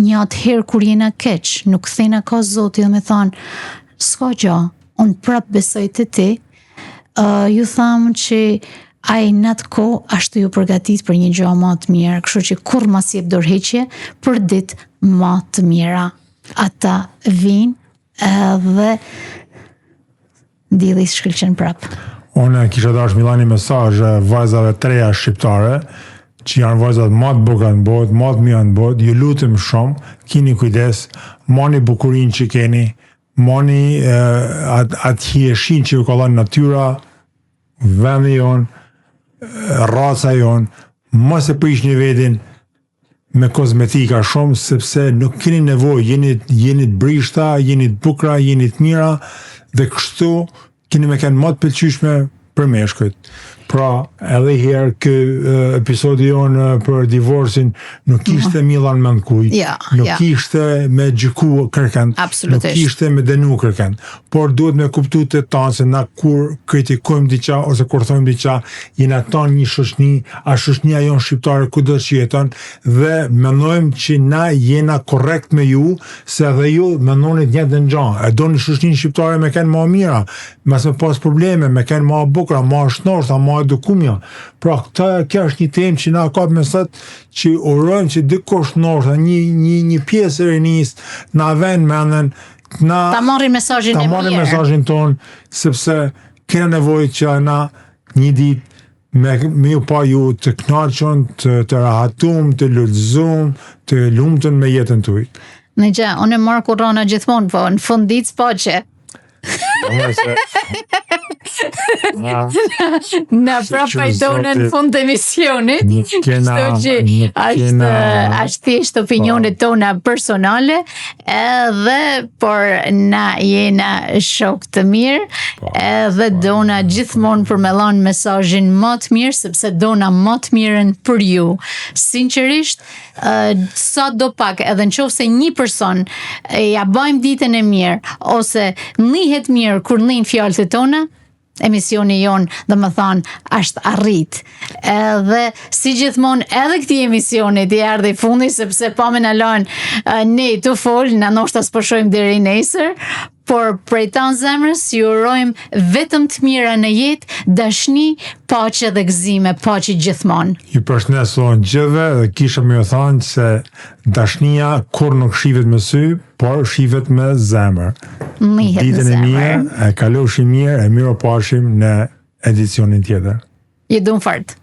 një atëherë kur jena keq, nuk thena ka Zoti dhe me thonë, s'ka gjë, unë prap besoj të ti, ju thamë që ai në atë kohë ashtu ju përgatit për një gjë më të mirë, kështu që kur mas jep dorëheqje për ditë më të mira. Ata vinë dhe dielli shkëlqen prap. Unë kisha dash Milani mesazh vajzave të reja shqiptare, që janë vajzat më të bukura në botë, më të mira në botë, ju lutem shumë, keni kujdes, moni bukurinë që keni, moni atë hieshin që ju ka dhënë natyra, vendi jon, raca jon, mos e prishni veten me kozmetika shumë, sepse nuk keni nevojë, jeni të brishta, jeni të bukura, jeni të mira, dhe kështu keni me kanë më të pëlqyeshme për meshkujt. Pra, edhe herë kë episodi jonë për divorcin nuk ishte Milan Mankuj, nuk ishte me gjyku kërkend, nuk ishte me denu kërkend, por duhet me kuptu të tanë se na kur kritikojmë diqa ose kur thojmë diqa, jena tanë një shoshni, a shoshnia jonë shqiptare ku do që jeton, dhe mendojmë që na jena korrekt me ju, se edhe ju mendonit njëtë në gjanë, e do një shoshni shqiptare me kenë ma mira, mas me pas probleme, me kenë ma bukra, ma shnorta, ma edukumja. Pra, kjo është një temë që na ka mesat që urojmë që dikush nërta, një pjesë e rinis, na vend menden, ta marrin mesazhin e mirë. Ta marrin mesazhin ton, sepse kena nevojë që na një ditë me ju pa ju të knaqën, të rahatum, të lullëzum, të lumëtën me jetën tuj. Në gjë, unë e marrë korona gjithmonë, po në fund ditë s'po që. Na prapajtonë në fund të emisionit, kështu që është thjesht opinionet tona personale, edhe por na jena shok të mirë, edhe dona gjithmonë për me lanë mesazhin më të mirë, sepse dona më të mirën për ju. Sinqerisht, sa do pak, edhe në qoftë se një person ja bëjmë ditën e mirë, ose njihet mirë kur njën fjalët e tona, emisioni jonë dhe më thanë është arrit. Edhe si gjithmonë edhe këti emisionit i ardhi fundi, sepse pa me në lanë ne të folë, në nështë asë përshojmë deri nesër, por prej tanë zemrës ju urojmë vetëm të mira në jetë, dashni, paqe dhe gëzime, paqe gjithmonë. Ju përshëndeson gjithëve dhe kisha me ju thanë se dashnia kur nuk shivet me sy, por shivet me zemër. Ditën e mirë, e kaloshi mirë, e mirë pashim në edicionin tjetër. Ju dum fart.